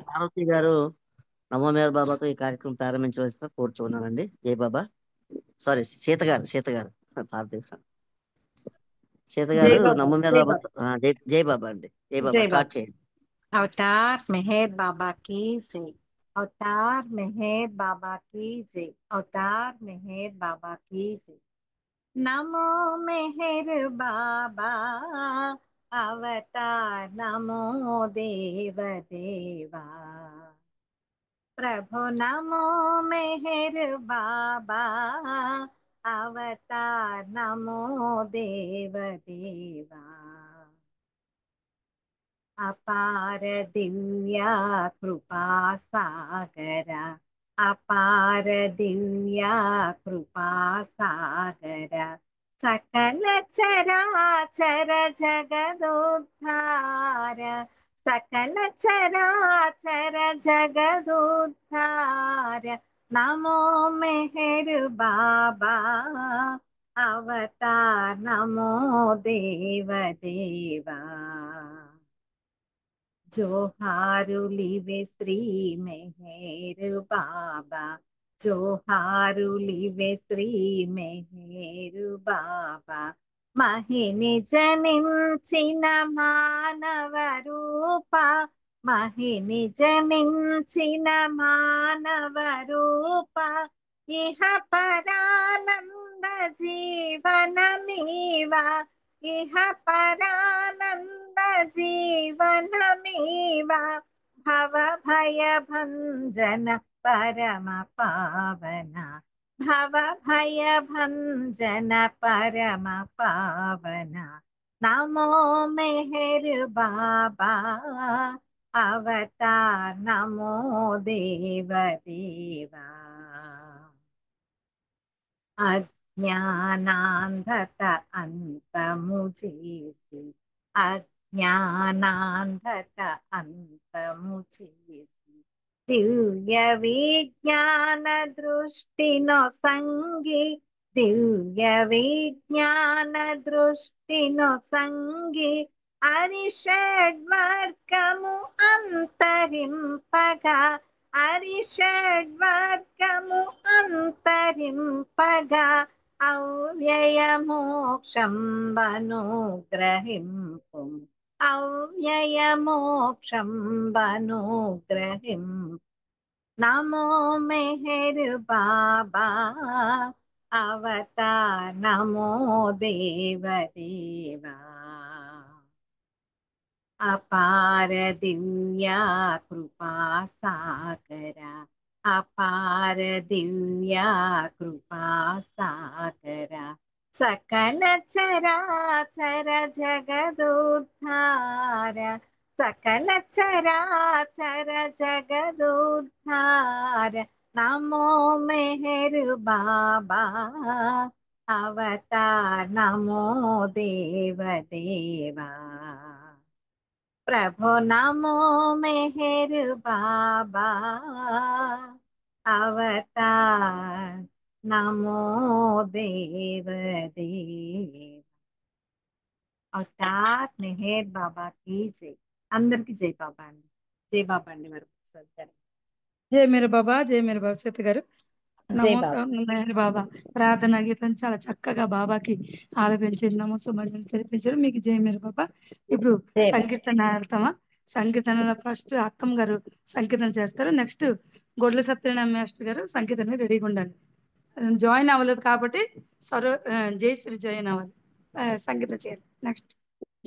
పార్వతి గారు నవోమేర బాబాతో ఈ కార్యక్రమం ప్రారంభించవలసిన కోరుచున్నానండి. జై బాబా. సారీ, సీత గారు పార్వతి గారు. సీత జై గారు బాబా, నవోమేర జై బాబాతో బాబా, జై బాబా అండి. జై బాబా జై స్టార్ట్ బాబా. చేయండి. अवतार मेहर बाबा की जय। अवतार मेहर बाबा की जय। अवतार मेहर बाबा की जय। नमो मेहर बाबा अवतार, नमो देव देवा। प्रभु नमो मेहर बाबा अवतार, नमो देव देवा। अपार दिव्या कृपा सागर, अपार दिव्या कृपा सागर। सकल चराचर जगदुद्धार, सकल चराचर जगदुद्धार। नमो मेहर बाबा अवतार, नमो देव देवा। जोहारुलिवे श्री मेहर बाबा, जोहारुलिवे श्री मेहर बाबा। महिनि जनिंचिन मानव रूपा, महिनि जनिंचिन मानव रूपा। इह परानंद जीवन मीवा, इह परानंद जीवन मीवा। भव भय भंजन परम पावना, भव भय भंजन परम पावना। नमो मेहर बाबा अवतार, नमो देव देवा। अज्ञानांधत अंतमु చేసి, अज्ञानांधत अंतमु చేసి। दिव्य विज्ञान दृष्टिनो संगी, दिव्य विज्ञान दृष्टिनो संगी। अरिषड्वर्गमु अंतरिंपगा, अरिषड्वर्गमु अंतरिंपगा। अव्यय मोक्षं वनुग्रहिंपु, अव्यय मोक्षं वनुग्रहिंपु। नमो मेहर बाबा अवतार, नमो देव देवा। अपार दिव्या कृपा सागर, अपार दिव्या कृपा सागर। सकल चराचर जगदुद्धार, सकल चराचर जगदुद्धार। नमो मेहर बाबा अवतार, नमो देव देवा। प्रभु नमो मेहर बाबा अवतार, नमो देव देव। अवतार मेहर बाबा की जय। अंदर की जय बाबा अंडी, जय बाबा अंडी मर सर। జై మీరు బాబా, జై మీరు బాబా సీత గారు. जय నమో बाबा। మెహర్ బాబా ప్రార్థనా గీతం చాలా చక్కగా బాబాకి ఆలపించారు. నమో సుమని తెలిపించారు. మీకు జై మీరు బాబా. ఇప్పుడు जय बाबा। సంకీర్తన వెళ్తామా? సంకీర్తనలో ఫస్ట్ అత్తమ్మ గారు సంకీర్తన చేస్తారు. నెక్స్ట్ గొడ్ల సత్యనారాయణ మాస్టర్ గారు సంకీర్తన రెడీగా ఉండాలి. జాయిన్ అవ్వలేదు కాబట్టి జయశ్రీ జాయిన్ అవ్వాలి, సంగీతం చేయాలి. నెక్స్ట్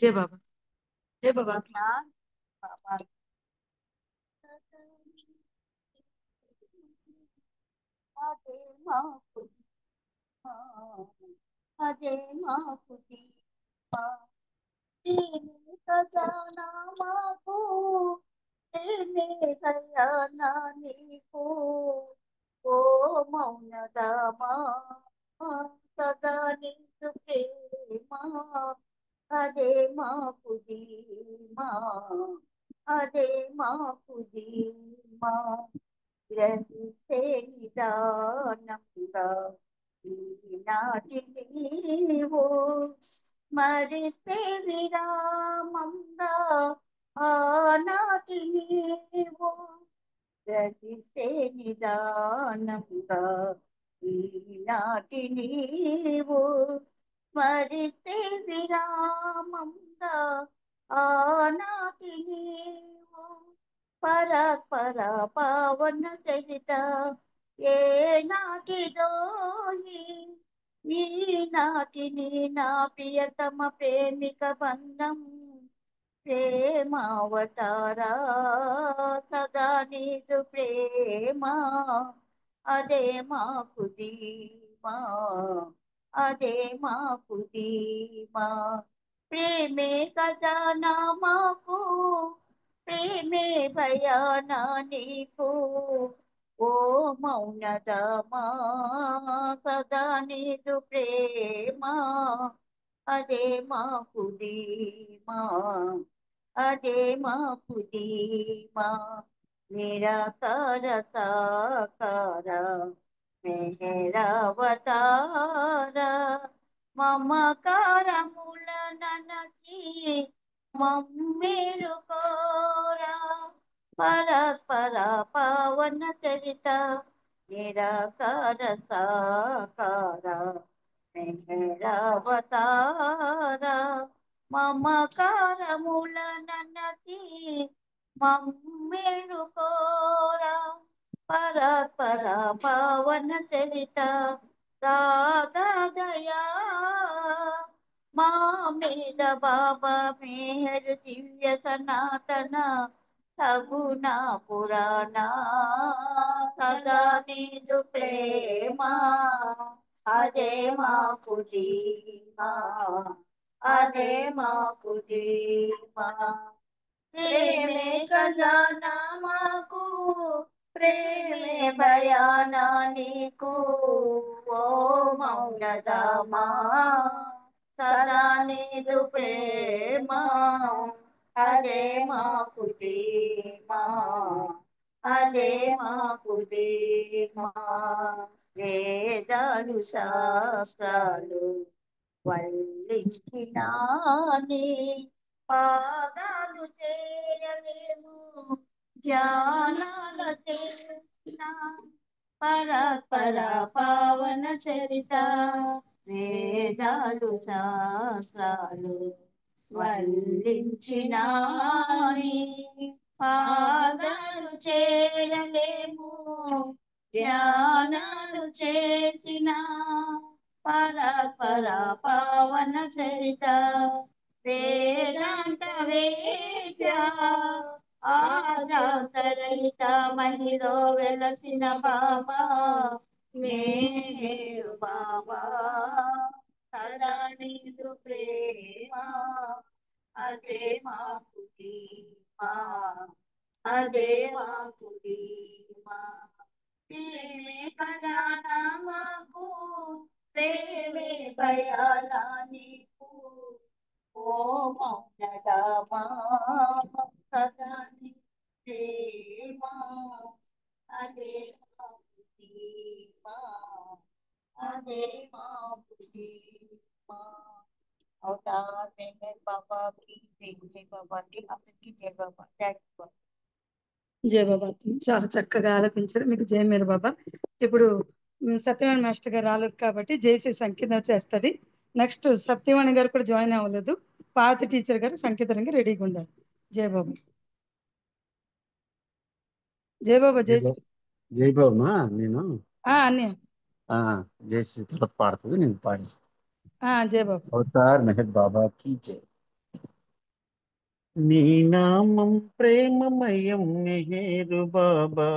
జై బాబా, జై బాబా. बाबा అదే మాకు అదే మాకు దీపా దీని ఖజానా మాకు దేనే దయానా నీకు ఓ మౌనదామా సదా నీకు ప్రేమ అదే మాకు ధీమా అదే మాకు ధీమా గ్రహిస్తే నిదానంగా ఈనాటి నీవు స్మరిస్తే విరామంగా ఆనాటి నీవు గ్రహిస్తే నిదానంగా ఈనాటి నీవు స్మరిస్తే విరామంగా ఆనాటి నీవు పరాత్పర పావన చరిత ఏ నాటిదోయి ఈనాటి నీ నా ప్రియతమ ప్రేమిక బంధం ప్రేమావతారా సదా నీదు ప్రేమ అదే మాకు ధీమా అదే మాకు ధీమా ప్రేమే ఖజానా మాకు ప్రేమే భయానా నీకు ఓ మౌనదమా సదా నీదు ప్రేమ అదే మాకు ధీమా అదే మాకు ధీమా నిరాకార సాకార మెహరావతార మమకారముల ననచి మమ్మేరు కోరా పరస్పర పావన చరిత నిరాకార సాకార మెహరావతార మమకారముల నన్నతి మమ్మేరు కోరా పరస్పర పావన చరిత రాధా దయా మా మీద బాబా మేహర్ దివ్య సనాతన సగుణ పురాణ సదా నీదు ప్రేమ అదే మాకు ధీమా అదే మాకు ధీమా ప్రేమే ఖజానా మాకు ప్రేమే భయానా నీకు ఓ మౌనదామా సదా నీదు ప్రేమ అదే మాకు ధీమా అదే మాకు ధీమా వేదాలు శాస్త్రాలు వల్లించినాని పాదాలు చేయలేము ధ్యానాల చేసిన పరపర పావన చరిత వేదాలు శాస్త్రాలు వల్లించినాని పాదాలు చేరలేము ధ్యానాలు చేసిన పరపర పావన చరిత వేదాంత వేద్య ఆద్యాంతరహిత మహిలో వెలసిన బాబా మేరు బాబా సదా నీదు ప్రేమ అదే మాకు ధీమా అదే మాకు ధీమా ప్రేమే ఖజానా మాకు ప్రేమే భయానా నీకు ఓ మౌనదామా సదా నీ ప్రేమ అదే మాకు ధీమా అదే మాకు ధీమా अवतार मेहर बाबा की जय बाबा की అందరికీ జై బాబా థ్యాంక్ యూ జయ బాబా చాలా చక్కగా ఆలపించారు. మీకు జయ మేరు బాబా. ఇప్పుడు సత్యవాణి మాస్టర్ గారు రాలేదు కాబట్టి జేసీ సంకీర్తన చేస్తుంది. నెక్స్ట్ సత్యవాణి గారు కూడా జాయిన్ అవ్వలేదు. పాత టీచర్ గారు సంకీర్తనకి రెడీగా ఉండాలి. జయ బాబా జయ బాబా జేసీ జై బాబమ్మా నేను అన్నీ జయశ్రీ తర్వాత పాడుతుంది, నేను పాడిస్తాను. జయ బాబా అవతార్ మెహర్ బాబా కీ జై. నీ నామం ప్రేమమయం మెహేరు బాబా,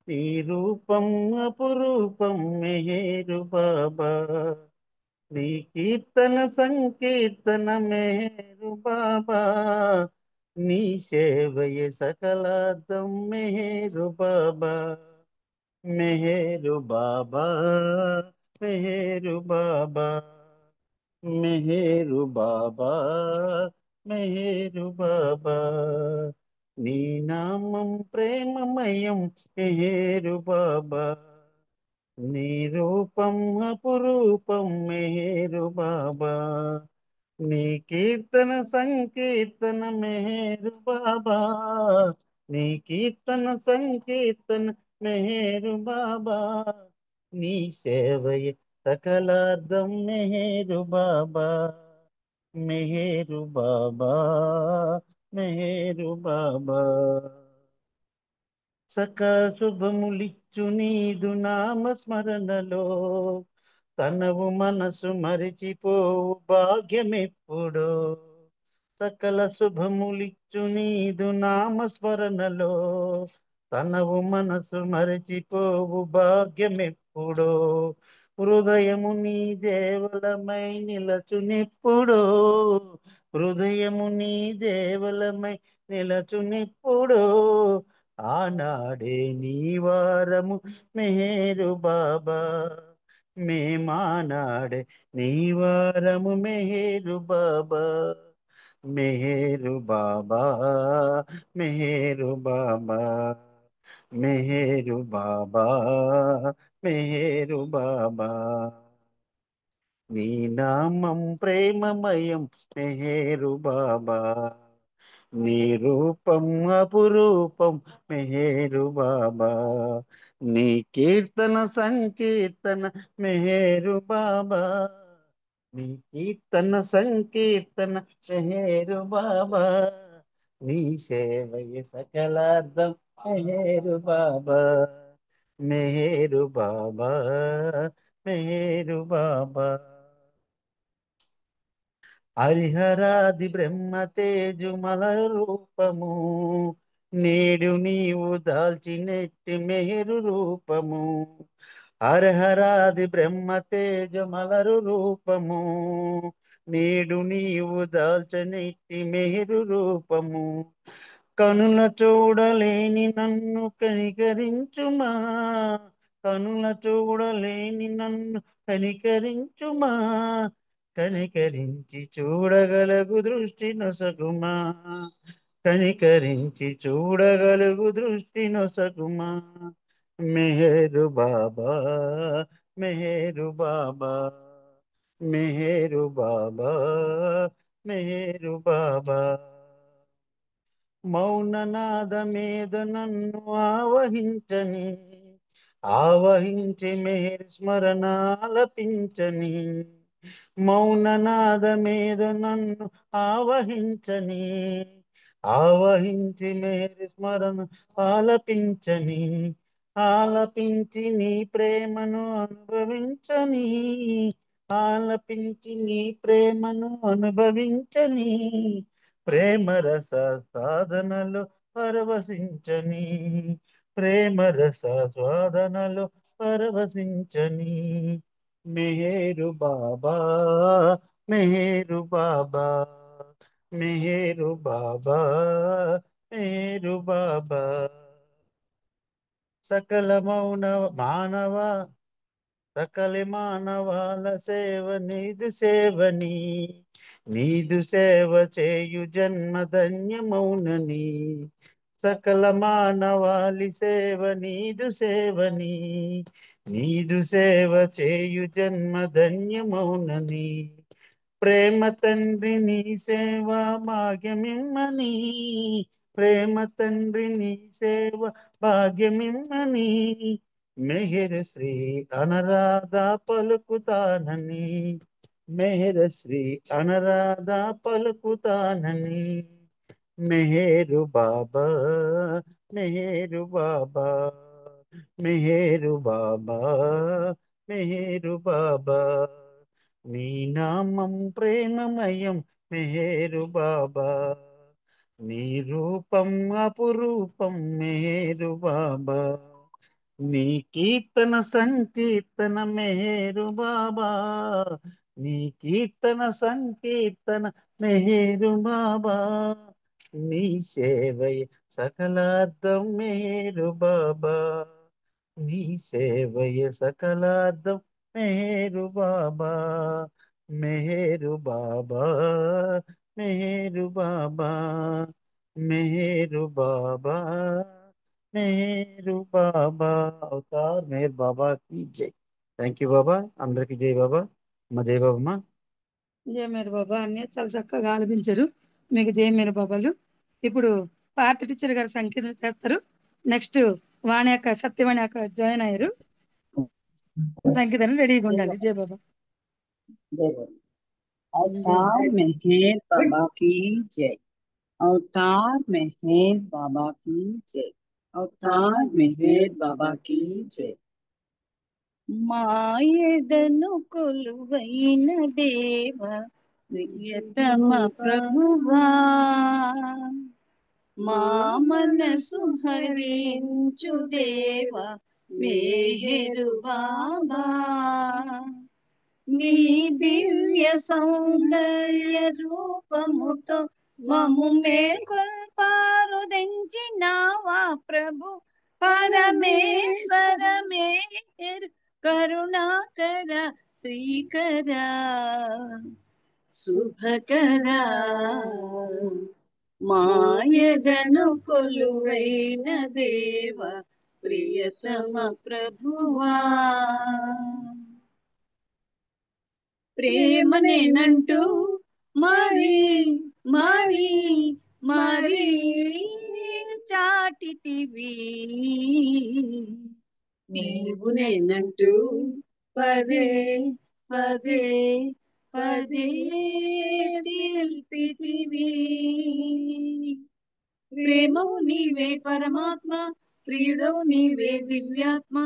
నీ రూపం అపురూపం మెహేరు బాబా, నీ కీర్తన సంకీర్తన మెహేరు బాబా, నీ సేవయ సకలార్థం మెహేరు బాబా, మెహేరు బాబా మెహేరు బాబా, మెహేరు బాబా మెహేరు బాబా, నీ నామం ప్రేమమయం మెహేరు బాబా, నీ రూపం అపురూపం మెహేరు బాబా, నీ కీర్తన సంకీర్తన మెహేరు బాబా, నీ కీర్తన సంకీర్తన మెహేరు బాబా, నీ సేవయే సకలార్థం మెహేరు బాబా, మెహేరు బాబా, మెహేరు బాబా. సక శుభములిచ్చు నీదు నామ స్మరణలో, తనవు మనసు మరిచిపోవు భాగ్యమెప్పుడో. సకల శుభములిచ్చు నీదు నామ స్మరణలో, తనవు మనసు మరిచిపోవు భాగ్యమెప్పుడో. హృదయము నీ దేవులమై నిలచునెప్పుడో, హృదయము నీ దేవులమై నిలచునెప్పుడో. ఆనాడే నీ వారము మెహేరు బాబా, మేమానాడే నీ వారము మెహేరు బాబా, మెహేరు బాబా, మెహేరు బాబా, మెహేరు బాబా, మెహేరు బాబా. నీ నామం ప్రేమమయం మెహేరు బాబా, నీ రూపం అపురూపం మెహేరు బాబా, నీ కీర్తన సంకీర్తన మెహేరు బాబా, నీ కీర్తన సంకీర్తన మెహేరు బాబా, నీ సేవయ సకలార్థం మెహేరు బాబా, మెహేరు బాబా, మెహేరు బాబా. హరిహరాది బ్రహ్మ తేజుమల రూపము, నేడు నీవు దాల్చినెట్టి మెహరు రూపము. హరహరాది బ్రహ్మ తేజమలరు రూపము, నేడు నీవు దాల్చనెట్టి మెహరు రూపము. కనుల చూడలేని నన్ను కనికరించుమా, కనుల చూడలేని నన్ను కనికరించుమా, కనికరించి చూడగలగు దృష్టి నొసగుమా, కనికరించి చూడగలుగు దృష్టి నొసగుమా. మెహరు బాబా, మెహరు బాబా, మెహరు బాబా, మెహరు బాబా. మౌననాద మీద నన్ను ఆవహించని, ఆవహించి మెహర్ స్మరణ ఆలపించని, మౌననాద మీద నన్ను ఆవహించని, ఆవహించి మెహర్ స్మరణ ఆలపించని, ఆలపించి నీ ప్రేమను అనుభవించని, ఆలపించి నీ ప్రేమను అనుభవించని, ప్రేమరస సాధనలు పరవశించని, ప్రేమరస స్వాదనలు పరవశించని. మెహేరు బాబా, మెహేరు బాబా, మెహేరు బాబా, మెహేరు బాబా. సకల మౌన మానవ, సకలి మానవాల సేవ నీదు సేవని, నీదు సేవ చేయు జన్మ ధన్యమౌనని. సకల మానవాళి సేవ నీదు సేవని, నీదు సేవ చేయు జన్మ ధన్యమౌనని. ప్రేమ తండ్రి నీ సేవ భాగ్యమిమ్మని, ప్రేమ తండ్రి నీ సేవ భాగ్యమిమ్మని. మెహర్ శ్రీ అనరాధ పలుకుతానని, మెహర్ శ్రీ అనరాధ పలుకుతానని. మెహేరు బాబా, మెహేరు బాబా, మెహేరు బాబా, మెహేరు బాబా. నీ నామం ప్రేమమయం మెహేరు బాబా, నీ రూపం అపురూపం మెహేరు బాబా, నీ కీర్తన సంకీర్తన మెహేరు బాబా, నీ కీర్తన సంకీర్తన మెహేరు బాబా, నీ సేవయ సకలార్థం మెహేరు బాబా, నీ సేవయ సకలార్థం మెహేరు బాబా, మెహేరు బాబా, మెహేరు బాబా, మెహేరు బాబా, మెహేరు బాబా. అవతార్ మెహర్ బాబా కి జై. థ్యాంక్ యూ బాబా, అందరికి జై బాబా. మా జై బాబా. జయ మేరు బాబా అన్నీ చాలా చక్కగా ఆలపించారు. మీకు జయ మేరు బాబాలు. ఇప్పుడు పార్త టీచర్ గారు సంకీర్తన చేస్తారు. నెక్స్ట్ వాణి అక్క సత్యవాణి అక్క జాయిన్ అయ్యారు. సంకీర్తన రెడీగా ఉండాలి. జయ బాబా. जय बोल। अवतार मेहर बाबा की जय। अवतार मेहर बाबा की जय। अवतार मेहर बाबा की जय। మాయదను కొలువైన దేవ ప్రియతమ ప్రభువా మా మనసు హరించు దేవ మేహరు బాబా నీ దివ్య సౌందర్య రూపముతో మము మేల్కొల్పారుదించినావా ప్రభు పరమేశ్వర మేరు కరుణాకర శ్రీకర శుభకర మాయదను కొలువైన దేవ ప్రియతమ ప్రభువా ప్రేమనేనంటూ మరి మరి మరి చాటితివి నీవు నేనంటూ పదే పదే పదే తెలిపితివి ప్రేమవు నీవే పరమాత్మ ప్రియుడవు నీవే దివ్యాత్మ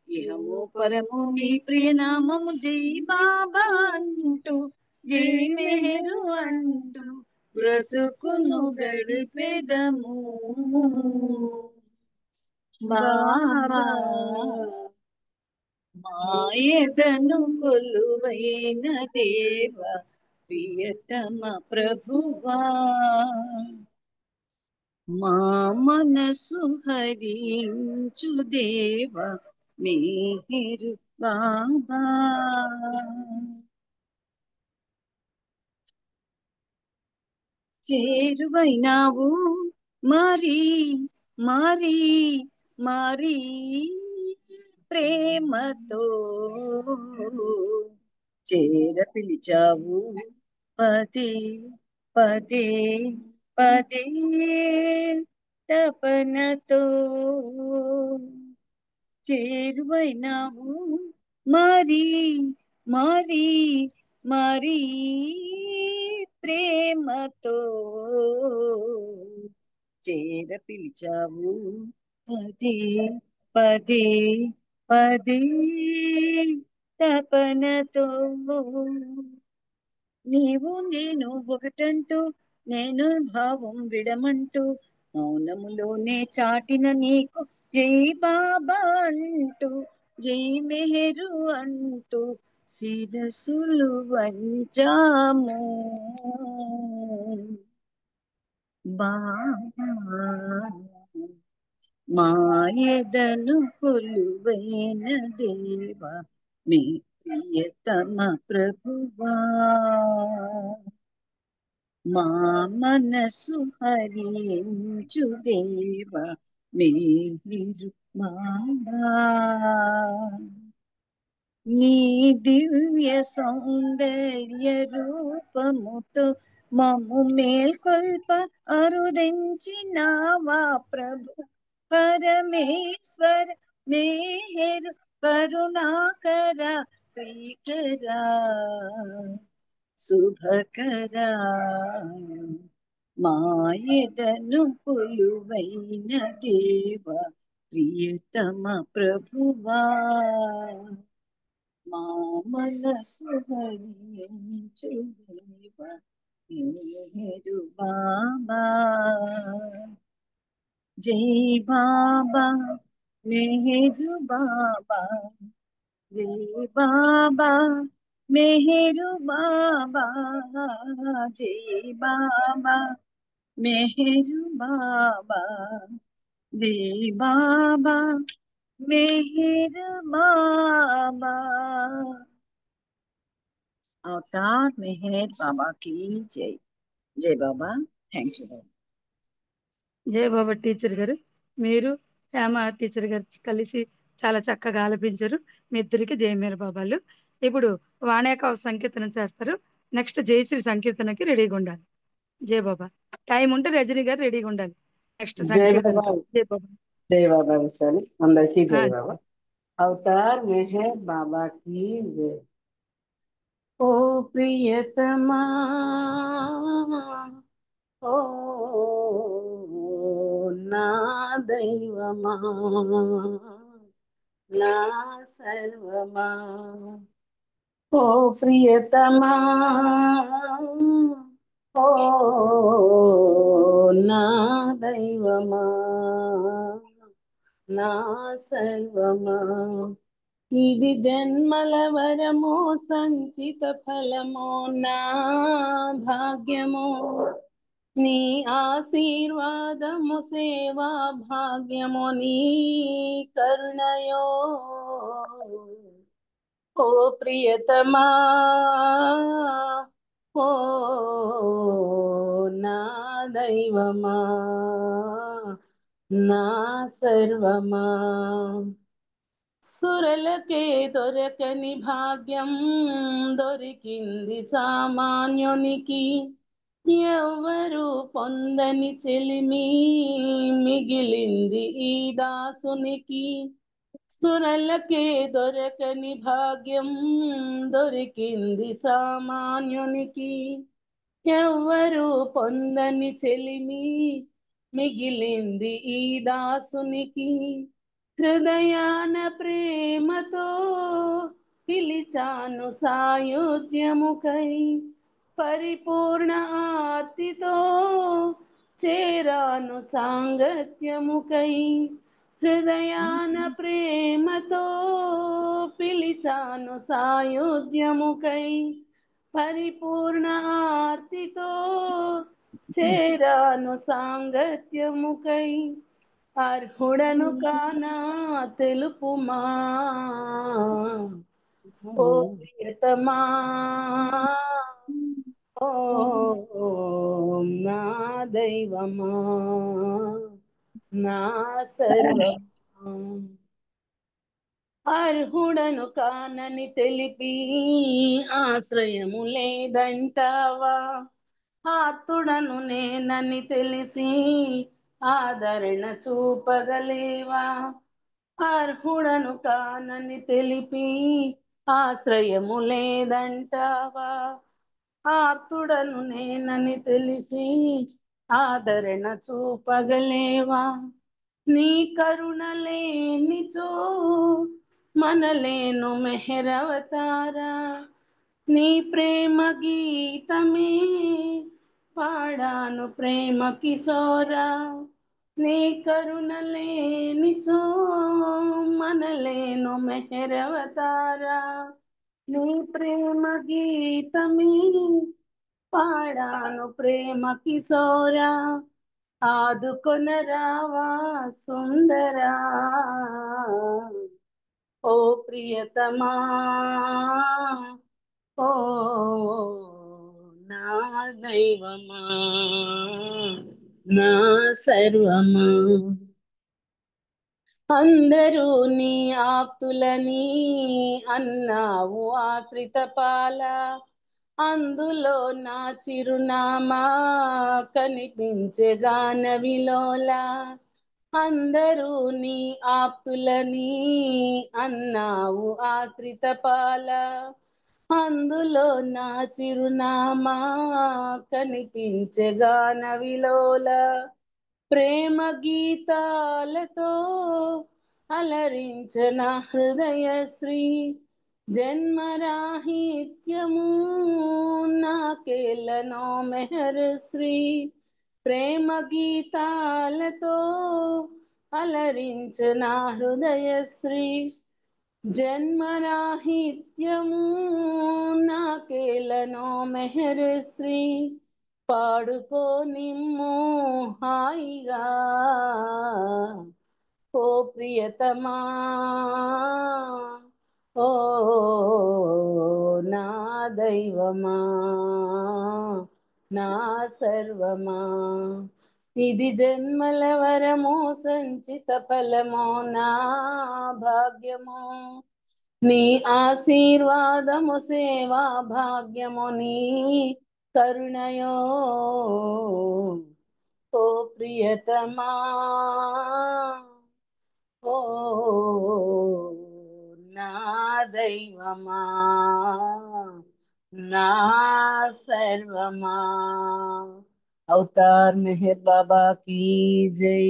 ఇహము పరము నీ ప్రియనామము జై బాబా అంటూ జై మెహరు అంటూ బ్రతుకును గడిపెదము బాబా మాయదను కొలువైన దేవ ప్రియతమ ప్రభువా మా మనసు హరించు దేవ మేహరు బాబా చేరువైనావు మరి మరి మరి ప్రేమతో చేర పిలిచావు పదే పదే పదే తపనతో చేరువైనావు మరి మరి మరి ప్రేమతో చేర పిలిచావు పదే పదే పదే తపనతో నీవు నేను ఒకటంటూ నేను భావం విడమంటూ మౌనములోనే చాటిన నీకు జై బాబా అంటూ జై మెహరు అంటూ శిరసులు వంచాము బాబా మాయదను కొలువైన దేవ మీ ప్రియతమ ప్రభువా మా మనసు హరించు దేవ మేరు బాబా నీ దివ్య సౌందర్య రూపముతో మము మేల్కొల్ప అరుదించినావా ప్రభు పరమేశ్వర మేహరు కరుణాకర శ్రీకర శుభకర మాయదను కొలువైన దేవ ప్రియతమ ప్రభువా మా మనసు హరించు దేవ మేరు బాబా జై బాబా మెహరు బాబా జై బాబా మెహరు బాబా జై బాబా మెహరు బాబా జై బాబా మెహర్ బాబా अवतार मेहर बाबा की जय। जय बाबा। Thank you. జయ బాబా టీచర్ గారు, మీరు హేమ టీచర్ గారు కలిసి చాలా చక్కగా ఆలపించారు. మీ ఇద్దరికి జయమేర బాబాలు. ఇప్పుడు వాణేక సంకీర్తన చేస్తారు. నెక్స్ట్ జయశ్రీ సంకీర్తనకి రెడీగా ఉండాలి. జయ బాబా. టైం ఉంటే రజనీ గారు రెడీగా ఉండాలి. నెక్స్ట్ జై సంకీర్తన బాబా. జై బాబా జై బాబా విశాలి అందరికీ ఆ, జై బాబా. అవతార్ మెహర్ బాబా की जय. ओ प्रियतमा ओ నా దైవమా నా సర్వమా ఓ ప్రియతమా ఓ నా దైవమా నా సర్వమా ఇది జన్మల వరమో సంచిత ఫలమో నా భాగ్యమో నీ ఆశీర్వాదము సేవా భాగ్యము నీ కరుణయో ఓ ప్రియతమా ఓ నా దైవమా నా సర్వమా సురలకే దొరకని భాగ్యం దొరికింది సామాన్యునికి ఎవ్వరు పొందని చెలిమి మిగిలింది ఈ దాసునికి సురలకే దొరకని భాగ్యం దొరికింది సామాన్యునికి ఎవ్వరు పొందని చెలిమి మిగిలింది ఈ దాసునికి హృదయాన ప్రేమతో పిలిచాను సాయుధ్యముకై పరిపూర్ణ ఆర్తితో చేరాను సాంగత్యముకై హృదయాన ప్రేమతో పిలిచాను సాయుధ్యముకై పరిపూర్ణ ఆర్తితో చేరాను సాంగత్యముకై అర్హుడను కానా తెలుపుమా ఓ ప్రియతమా ఓ నా దైవమా నా సర్వమా అర్హుడను కానని తెలిపి ఆశ్రయము లేదంటావా ఆర్తుడను నేనని తెలిసి ఆదరణ చూపగలేవా అర్హుడను కానని తెలిపి ఆశ్రయము లేదంటావా ఆర్తుడను నేనని తెలిసి ఆదరణ చూపగలేవా నీ కరుణ లేనిచో మనలేను మెహరవతారా నీ ప్రేమ గీతమే పాడాను ప్రేమ కిశోరా నీ కరుణ లేనిచో మనలేను మెహరవతారా నీ ప్రేమ గీతమే పాడాను ప్రేమ కిశోరా ఆదుకొనరావా సుందరా ఓ ప్రియతమా ఓ నా దైవమా నా సర్వమా అందరూ నీ ఆప్తులని అన్నావు ఆశ్రిత పాల అందులో నా చిరునామా కనిపించే గాన విలోల అందరూ నీ ఆప్తులని అన్నావు ఆశ్రిత పాల అందులో నా చిరునామా కనిపించే గాన విలోల ప్రేమ గీతాలతో అలరించిన హృదయశ్రీ జన్మరాహిత్యము నాకేలనో మెహరశ్రీ ప్రేమ గీతాలతో అలరించిన హృదయశ్రీ జన్మరాహిత్యము నాకేలనో మెహరశ్రీ పాడుకో నిమ్ము హాయిగా ఓ ప్రియతమా ఓ నా దైవమా నా సర్వమా ఇది జన్మల వరమో సంచిత ఫలమో నా భాగ్యమో నీ ఆశీర్వాదము సేవా భాగ్యము నీ కరుణయో ఓ ప్రియతమా ఓ నా దైవమా నా సర్వమా అవతార్ మెహర్ బాబా की జై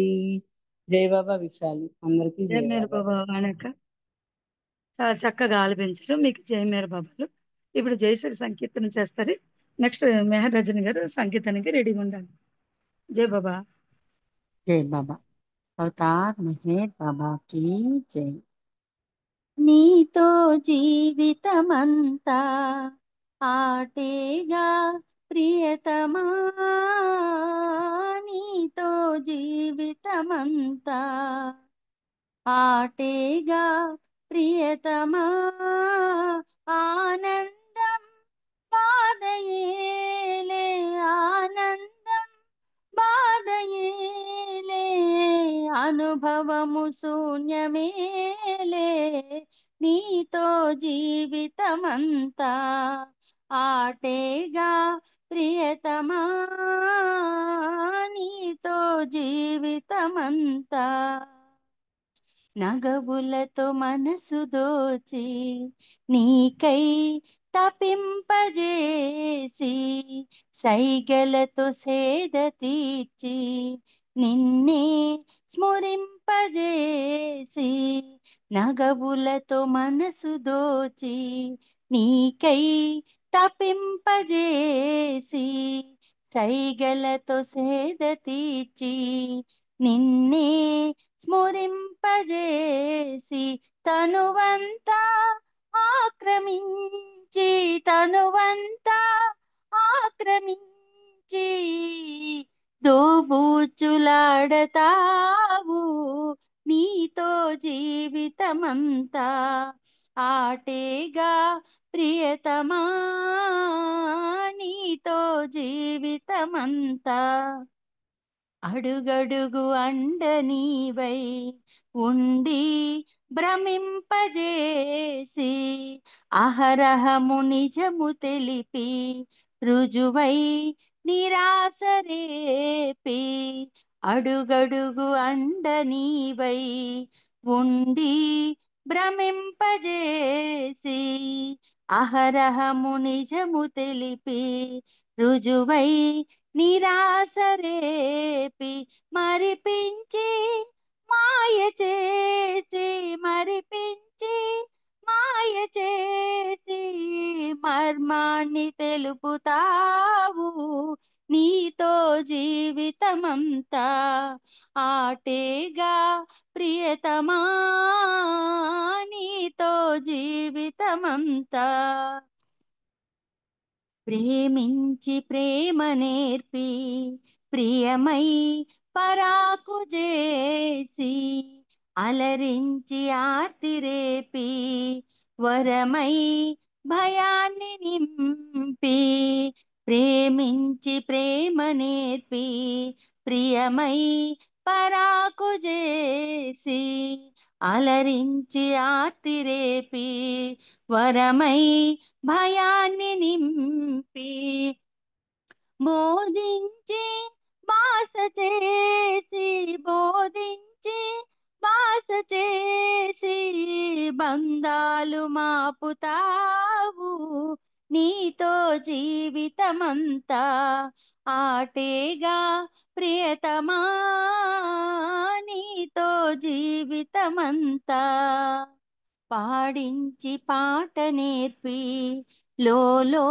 జై బాబా విశాలి అందరికీ జై జై మేరు బాబా బాబా వాణక చాలా చక్కగా ఆలపించారు. మీకు జై మేరు బాబాలు. ఇప్పుడు జయశ్రీ సంకీర్తన చేస్తారు. నెక్స్ట్ మెహర్ రజని గారు సంకీర్తనకి రెడీగా ఉండాలి. జై బాబా. జై బాబా. అవతార్ మెహర్ బాబా की జై. నీతో జీవితమంతా ఆటేగా ప్రియతమా, నీతో జీవితమంతా ఆటేగా ప్రియతమా, ఆనందం బాధయేలే, ఆనందం బాధయేలే, అనుభవము శూన్యమేలే, నీతో జీవితమంతా ఆటేగా ప్రియతమా, నీతో జీవితమంతా నగవులతో మనసు దోచి నీకై తపింపజేసి, సైగలతో సేద తీర్చి నిన్నే స్మరింపజేసి, నగవులతో మనసు దోచి నీకై తపింపజేసి, సైగలతో సేద తీర్చి నిన్నే స్మరింపజేసి, తనువంతా ఆక్రమించి, తనువంతా ఆక్రమించి దోబూచులాడతావు, నీతో జీవితమంతా ఆటేగా ప్రియతమా, నీతో జీవితమంతా అడుగడుగు అండ నీవై ఉండి భ్రమింపజేసి, అహరహము నిజము తెలిపి రుజువై నిరాశరేపి, అడుగడుగు అండ నీవై ఉండి భ్రమింపజేసి, అహరహము నిజము తెలిపి రుజువై నిరాశరేపి, మరిపించి మాయ చేసి, మరిపించి మాయ చేసి మర్మాన్ని తెలుపుతావు, నీతో జీవితమంతా ఆటేగా ప్రియతమా, నీతో జీవితమంతా ప్రేమించి ప్రేమ నేర్పి ప్రియమై పరాకు చేసి, అలరించి ఆర్తిరేపి వరమై భయాన్ని నింపి, ప్రేమించి ప్రేమ నేర్పి ప్రియమై పరాకు చేసి, అలరించి ఆర్తిరేపి వరమై భయాన్ని నింపి, బోధించి బాస చేసి, బోధించి బాస చేసి బంధాలు మాపుతావు, నీతో జీవితమంతా ఆటేగా ప్రియతమా, నీతో జీవితమంతా పాడించి పాట నేర్పి లోలో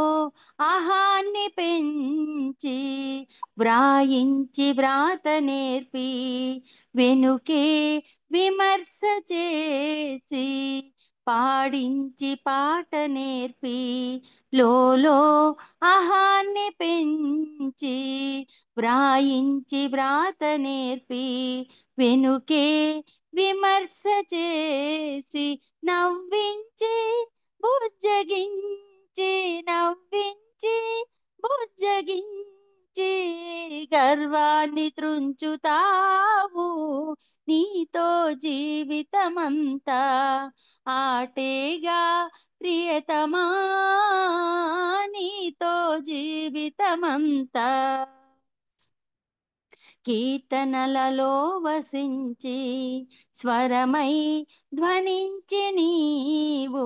ఆహాన్ని పెంచి, వ్రాయించి వ్రాత నేర్పి వెనుకే విమర్శ చేసి, పాడించి పాట నేర్పి లోలో ఆహాన్ని పెంచి, వ్రాయించి వ్రాత నేర్పి వెనుకే విమర్శ చేసి, నవ్వించి బుజ్జగించి, నవ్వించి బుజ్జగించి గర్వాన్ని త్రుంచుతావు, నీతో జీవితమంతా ఆటేగా ప్రియతమా, నీతో జీవితమంతా కీర్తనలలో వసించి స్వరమై ధ్వనించి నీవు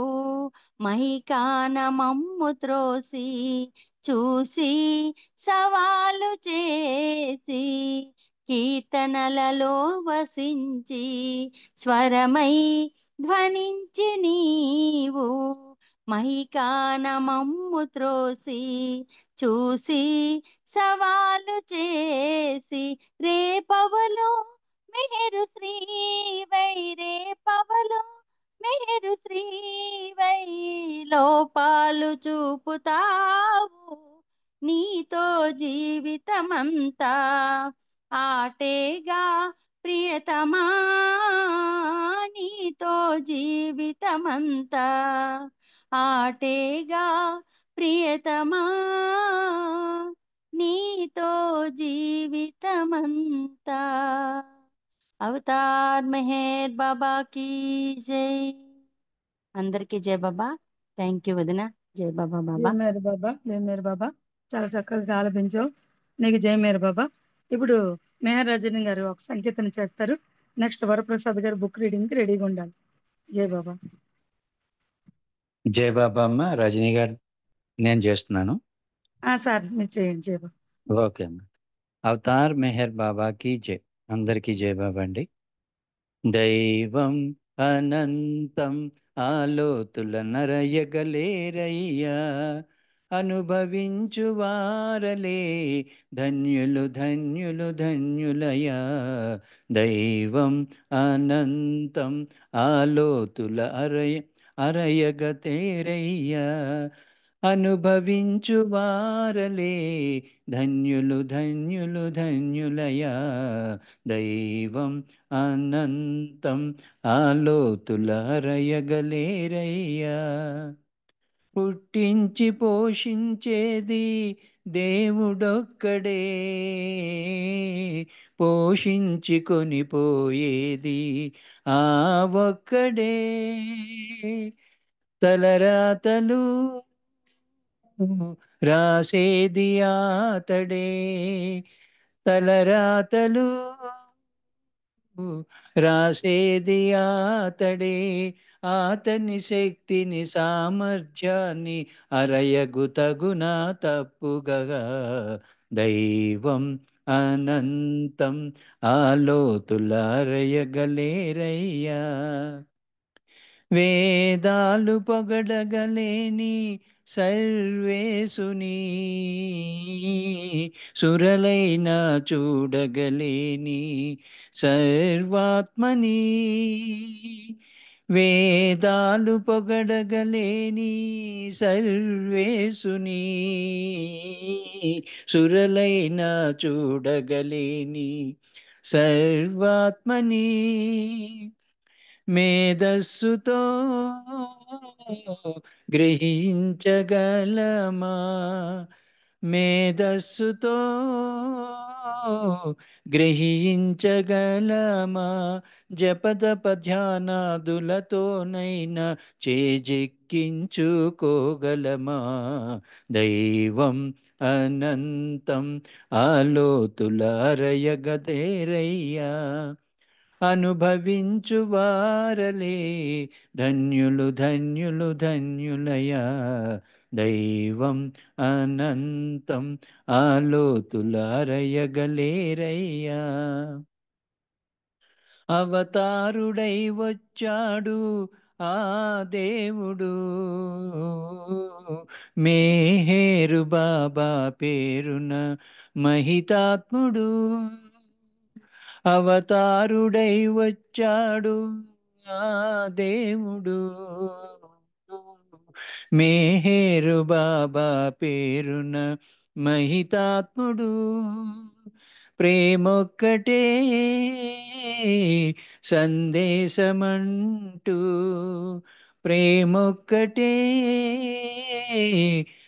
మైకాన మమ్ము త్రోసి చూసి సవాలు చేసి కీర్తనలలో వసించి స్వరమై ధ్వనించి నీవు మైకాన మమ్ము త్రోసి చూసి సవాలు చేసి రేపవలు మెహరు శ్రీవై రేపవలు మెహరు శ్రీవై లోపాలు చూపుతావు నీతో జీవితమంతా ఆటేగా ప్రియతమా నీతో జీవితమంతా ఆటేగా ప్రియతమా నీతో జీవితమంతా. అవతార్ మెహర్ బాబా की జై. అందరికీ జై బాబా. థ్యాంక్ యూ వదిన. జై బాబా జై బాబా. మేర బాబా, జై మేర బాబా. చాలా చక్కగా ఆలపించావు. నీకు జై మేర బాబా. ఇప్పుడు మెహర్ రజని గారు ఒక సంకీర్తన చేస్తారు. నెక్స్ట్ వరప్రసాద్ గారు బుక్ రీడింగ్ రెడీగా ఉండాలి. జై బాబా. జై బాబా అమ్మ. రజనీ గారు నేను చేస్తున్నాను. సార్ మీరు చేయండి. జై బాబా. ఓకే అమ్మ. అవతార్ మెహర్ బాబాకి జై. అందరికీ జై బాబా అండి. దైవం అనంతం ఆలోతుల నరయగలేరయ్యా, అనుభవించు వారలే ధన్యులు ధన్యులు ధన్యులయా. దైవం అనంతం ఆలోతుల అరయగతేరయ్యా, అనుభవించు వారలే ధన్యులు ధన్యులు ధన్యులయా. దైవం అనంతం ఆలోతుల అరయగలేరయ్యా, పుట్టించి పోషించేది దేవుడొక్కడే, పోషించి కొనిపోయేది ఆ ఒక్కడే. తలరాతలు రాసేది ఆతడే, తలరాతలు రాసేది ఆతడే. ఆతని శక్తిని సామర్థ్యాన్ని అరయగు తగునా తప్పుగగా. దైవం అనంతం ఆలోతుల అరయగలేరయ్యా, వేదాలు పొగడగలేని సర్వేసుని సురలైనా చూడగలేని సర్వాత్మని. వేదాలు పొగడగలేని సర్వేసుని సురలైనా చూడగలేని సర్వాత్మని. మేధస్సుతో గ్రహించగలమా, మేధస్సుతో గ్రహించగలమా, జపతప ధ్యానాదులతోనైనా చేజెక్కించుకోగలమా. దైవం అనంతం ఆలోతుల అరయగతేరయ్యా, అనుభవించు వారలే ధన్యులు ధన్యులు ధన్యులయా. దైవం అనంతం ఆలోతుల అరయగలేరయ్యా, అవతారుడై వచ్చాడు ఆ దేవుడు, మేహేరు బాబా పేరున మహితాత్ముడు. అవతారుడై వచ్చాడు ఆ దేవుడు, మేహేరు బాబా పేరున మహితాత్ముడు. ప్రేమొక్కటే సందేశమంటూ, ప్రేమొక్కటే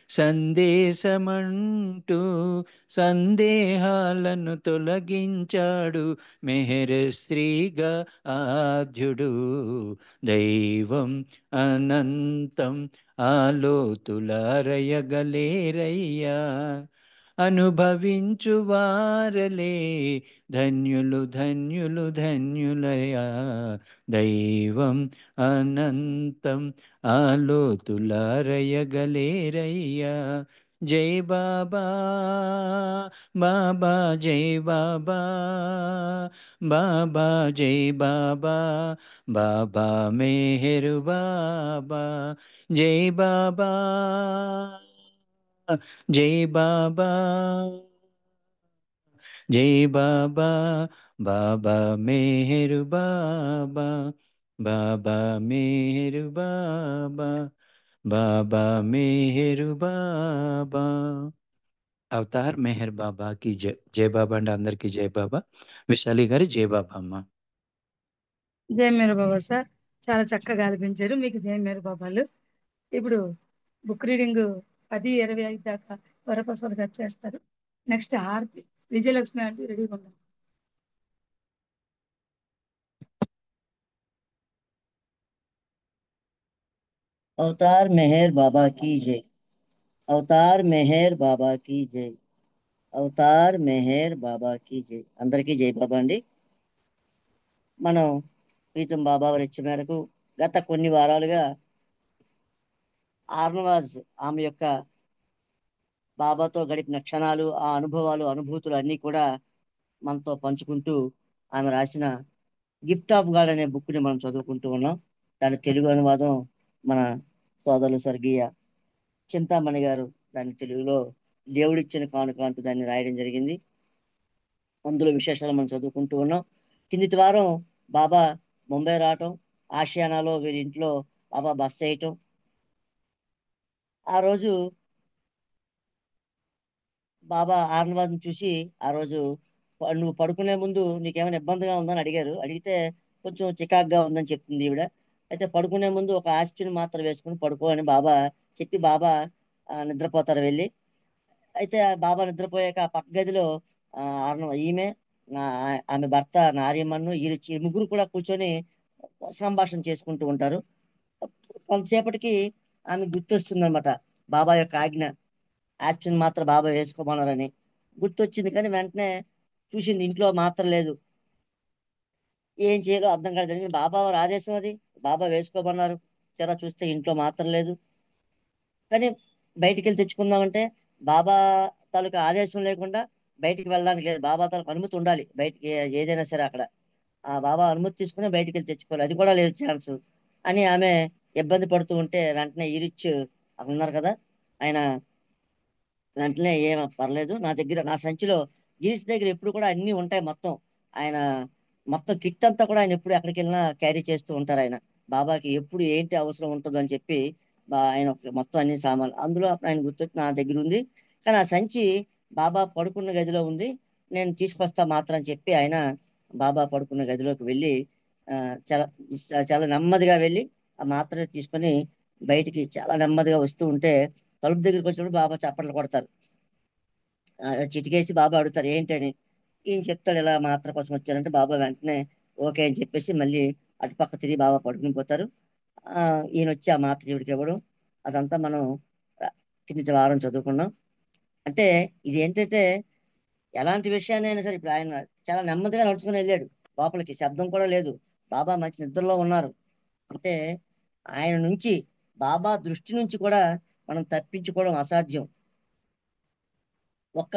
సందేశమంటూ సందేహాలను తొలగించాడు మెహర్ శ్రీగా ఆద్యుడు. దైవం అనంతం ఆలోతుల అరయగలేరయ్యా, అనుభవించు వారలే ధన్యులు ధన్యులు ధన్యులయా. దైవం అనంతం ఆలోతులారయగలేరయ్యా. జై బాబా బాబా జై బాబా బాబా జై బాబా బాబా మెహరు బాబా జై బాబా జై బాబా జై బాబా బాబా మెహరు బాబా బాబా మెహరు బాబా బాబా మెహరు బాబా. అవతార్ మెహర్ బాబాకి జై. జై బాబా అండి, అందరికీ జై బాబా. విశాలి గారి జై బాబా అమ్మ. జై మేరు బాబా సార్, చాలా చక్కగా ఆలపించారు. మీకు జై మేరు బాబాలు. ఇప్పుడు బుక్ రీడింగ్ 10:25 దాకా వరప్రసాద్ గారు చేస్తారు. నెక్స్ట్ హారతి విజయలక్ష్మి అంటే రెడీగా ఉన్నాం. अवतार मेहर बाबा की जय। अवतार मेहर बाबा की जय। అవతార్ మెహర్ బాబాకి జై. అందరికీ జై బాబా అండి. మనం ప్రీతం బాబా వారి ఇచ్చ మేరకు గత కొన్ని వారాలుగా ఆర్నవాజ్ ఆమె యొక్క బాబాతో గడిపిన క్షణాలు, ఆ అనుభవాలు, అనుభూతులు అన్నీ కూడా మనతో పంచుకుంటూ ఆమె రాసిన గిఫ్ట్ ఆఫ్ గాడ్ అనే బుక్ని మనం చదువుకుంటూ ఉన్నాం. దాని తెలుగు అనువాదం మన సోదరులు స్వర్గీయ చింతామణి గారు దాన్ని తెలుగులో దేవుడిచ్చిన కానుక అంటూ దాన్ని రాయడం జరిగింది. అందులో విశేషాలు మనం చదువుకుంటూ ఉన్నాం. కిందిటి వారం బాబా ముంబై రావటం, ఆషియానాలో వీరి ఇంట్లో బాబా బస చేయటం. ఆ రోజు బాబా ఆర్నవాజ్ని చూసి ఆ రోజు నువ్వు పడుకునే ముందు నీకేమైనా ఇబ్బందిగా ఉందని అడిగారు. అడిగితే కొంచెం చికాగ్గా ఉందని చెప్తుంది ఈవిడ. అయితే పడుకునే ముందు ఒక ఆస్పిరిన్ మాత్ర వేసుకుని పడుకో అని బాబా చెప్పి బాబా నిద్రపోతారు వెళ్ళి. అయితే ఆ బాబా నిద్రపోయాక ఆ పక్క గదిలో ఈమె ఆమె భర్త నార్యమన్ను ఈ ముగ్గురు కూడా కూర్చొని సంభాషణ చేసుకుంటూ ఉంటారు. కొంతసేపటికి ఆమె గుర్తొస్తుంది అనమాట, బాబా యొక్క ఆజ్ఞ ఆస్పిరిన్ మాత్ర బాబా వేసుకోమన్నారని గుర్తొచ్చింది. కానీ వెంటనే చూసింది ఇంట్లో మాత్ర లేదు. ఏం చేయాలో అర్థం కాదు. జరిగింది బాబా వారి ఆదేశం, అది బాబా వేసుకోమన్నారు. తెర చూస్తే ఇంట్లో మాత్రం లేదు. కానీ బయటికి వెళ్ళి తెచ్చుకుందామంటే బాబా తాలూకా ఆదేశం లేకుండా బయటికి వెళ్ళడానికి లేదు. బాబా తాలూకు అనుమతి ఉండాలి బయటికి ఏదైనా సరే. అక్కడ ఆ బాబా అనుమతి తీసుకుని బయటికి వెళ్ళి తెచ్చుకోవాలి, అది కూడా లేదు ఛాన్స్ అని ఆమె ఇబ్బంది పడుతూ ఉంటే వెంటనే ఈరిచ్ ఉన్నారు కదా, ఆయన వెంటనే ఏం పర్లేదు, నా దగ్గర నా సంచిలో గిరీష్ దగ్గర ఎప్పుడు కూడా అన్నీ ఉంటాయి మొత్తం. ఆయన మొత్తం కిట్ అంతా కూడా ఆయన ఎప్పుడు ఎక్కడికి వెళ్ళినా క్యారీ చేస్తూ ఉంటారు. ఆయన బాబాకి ఎప్పుడు ఏంటి అవసరం ఉంటుందో అని చెప్పి ఆయన మొత్తం అన్ని సామాన్లు అందులో ఆయన గుర్తొచ్చి నా దగ్గర ఉంది. కానీ ఆ సంచి బాబా పడుకున్న గదిలో ఉంది, నేను తీసుకొస్తా మాత్రం అని చెప్పి ఆయన బాబా పడుకున్న గదిలోకి వెళ్ళి చాలా చాలా నెమ్మదిగా వెళ్ళి ఆ మాత్ర తీసుకొని బయటికి చాలా నెమ్మదిగా వస్తూ ఉంటే తలుపు దగ్గరికి వచ్చినప్పుడు బాబా చప్పట్లు కొడతారు. చిటికేసి బాబా అడుగుతారు ఏంటని. ఈయన చెప్తాడు ఇలా మాత్ర కోసం వచ్చారంటే బాబా వెంటనే ఓకే అని చెప్పేసి మళ్ళీ అటుపక్క తిరిగి బాబా పడుకుని పోతారు. ఈయన వచ్చి ఆ మాత్ర ఈవిడికి ఇవ్వడం, అదంతా మనం కింది వారం చదువుకున్నాం. అంటే ఇది ఏంటంటే ఎలాంటి విషయాన్ని అయినా సరే, ఇప్పుడు ఆయన చాలా నెమ్మదిగా నడుచుకుని వెళ్ళాడు లోపలికి, శబ్దం కూడా లేదు. బాబా మంచి నిద్రలో ఉన్నారు. అంటే ఆయన నుంచి, బాబా దృష్టి నుంచి కూడా మనం తప్పించుకోవడం అసాధ్యం. ఒక్క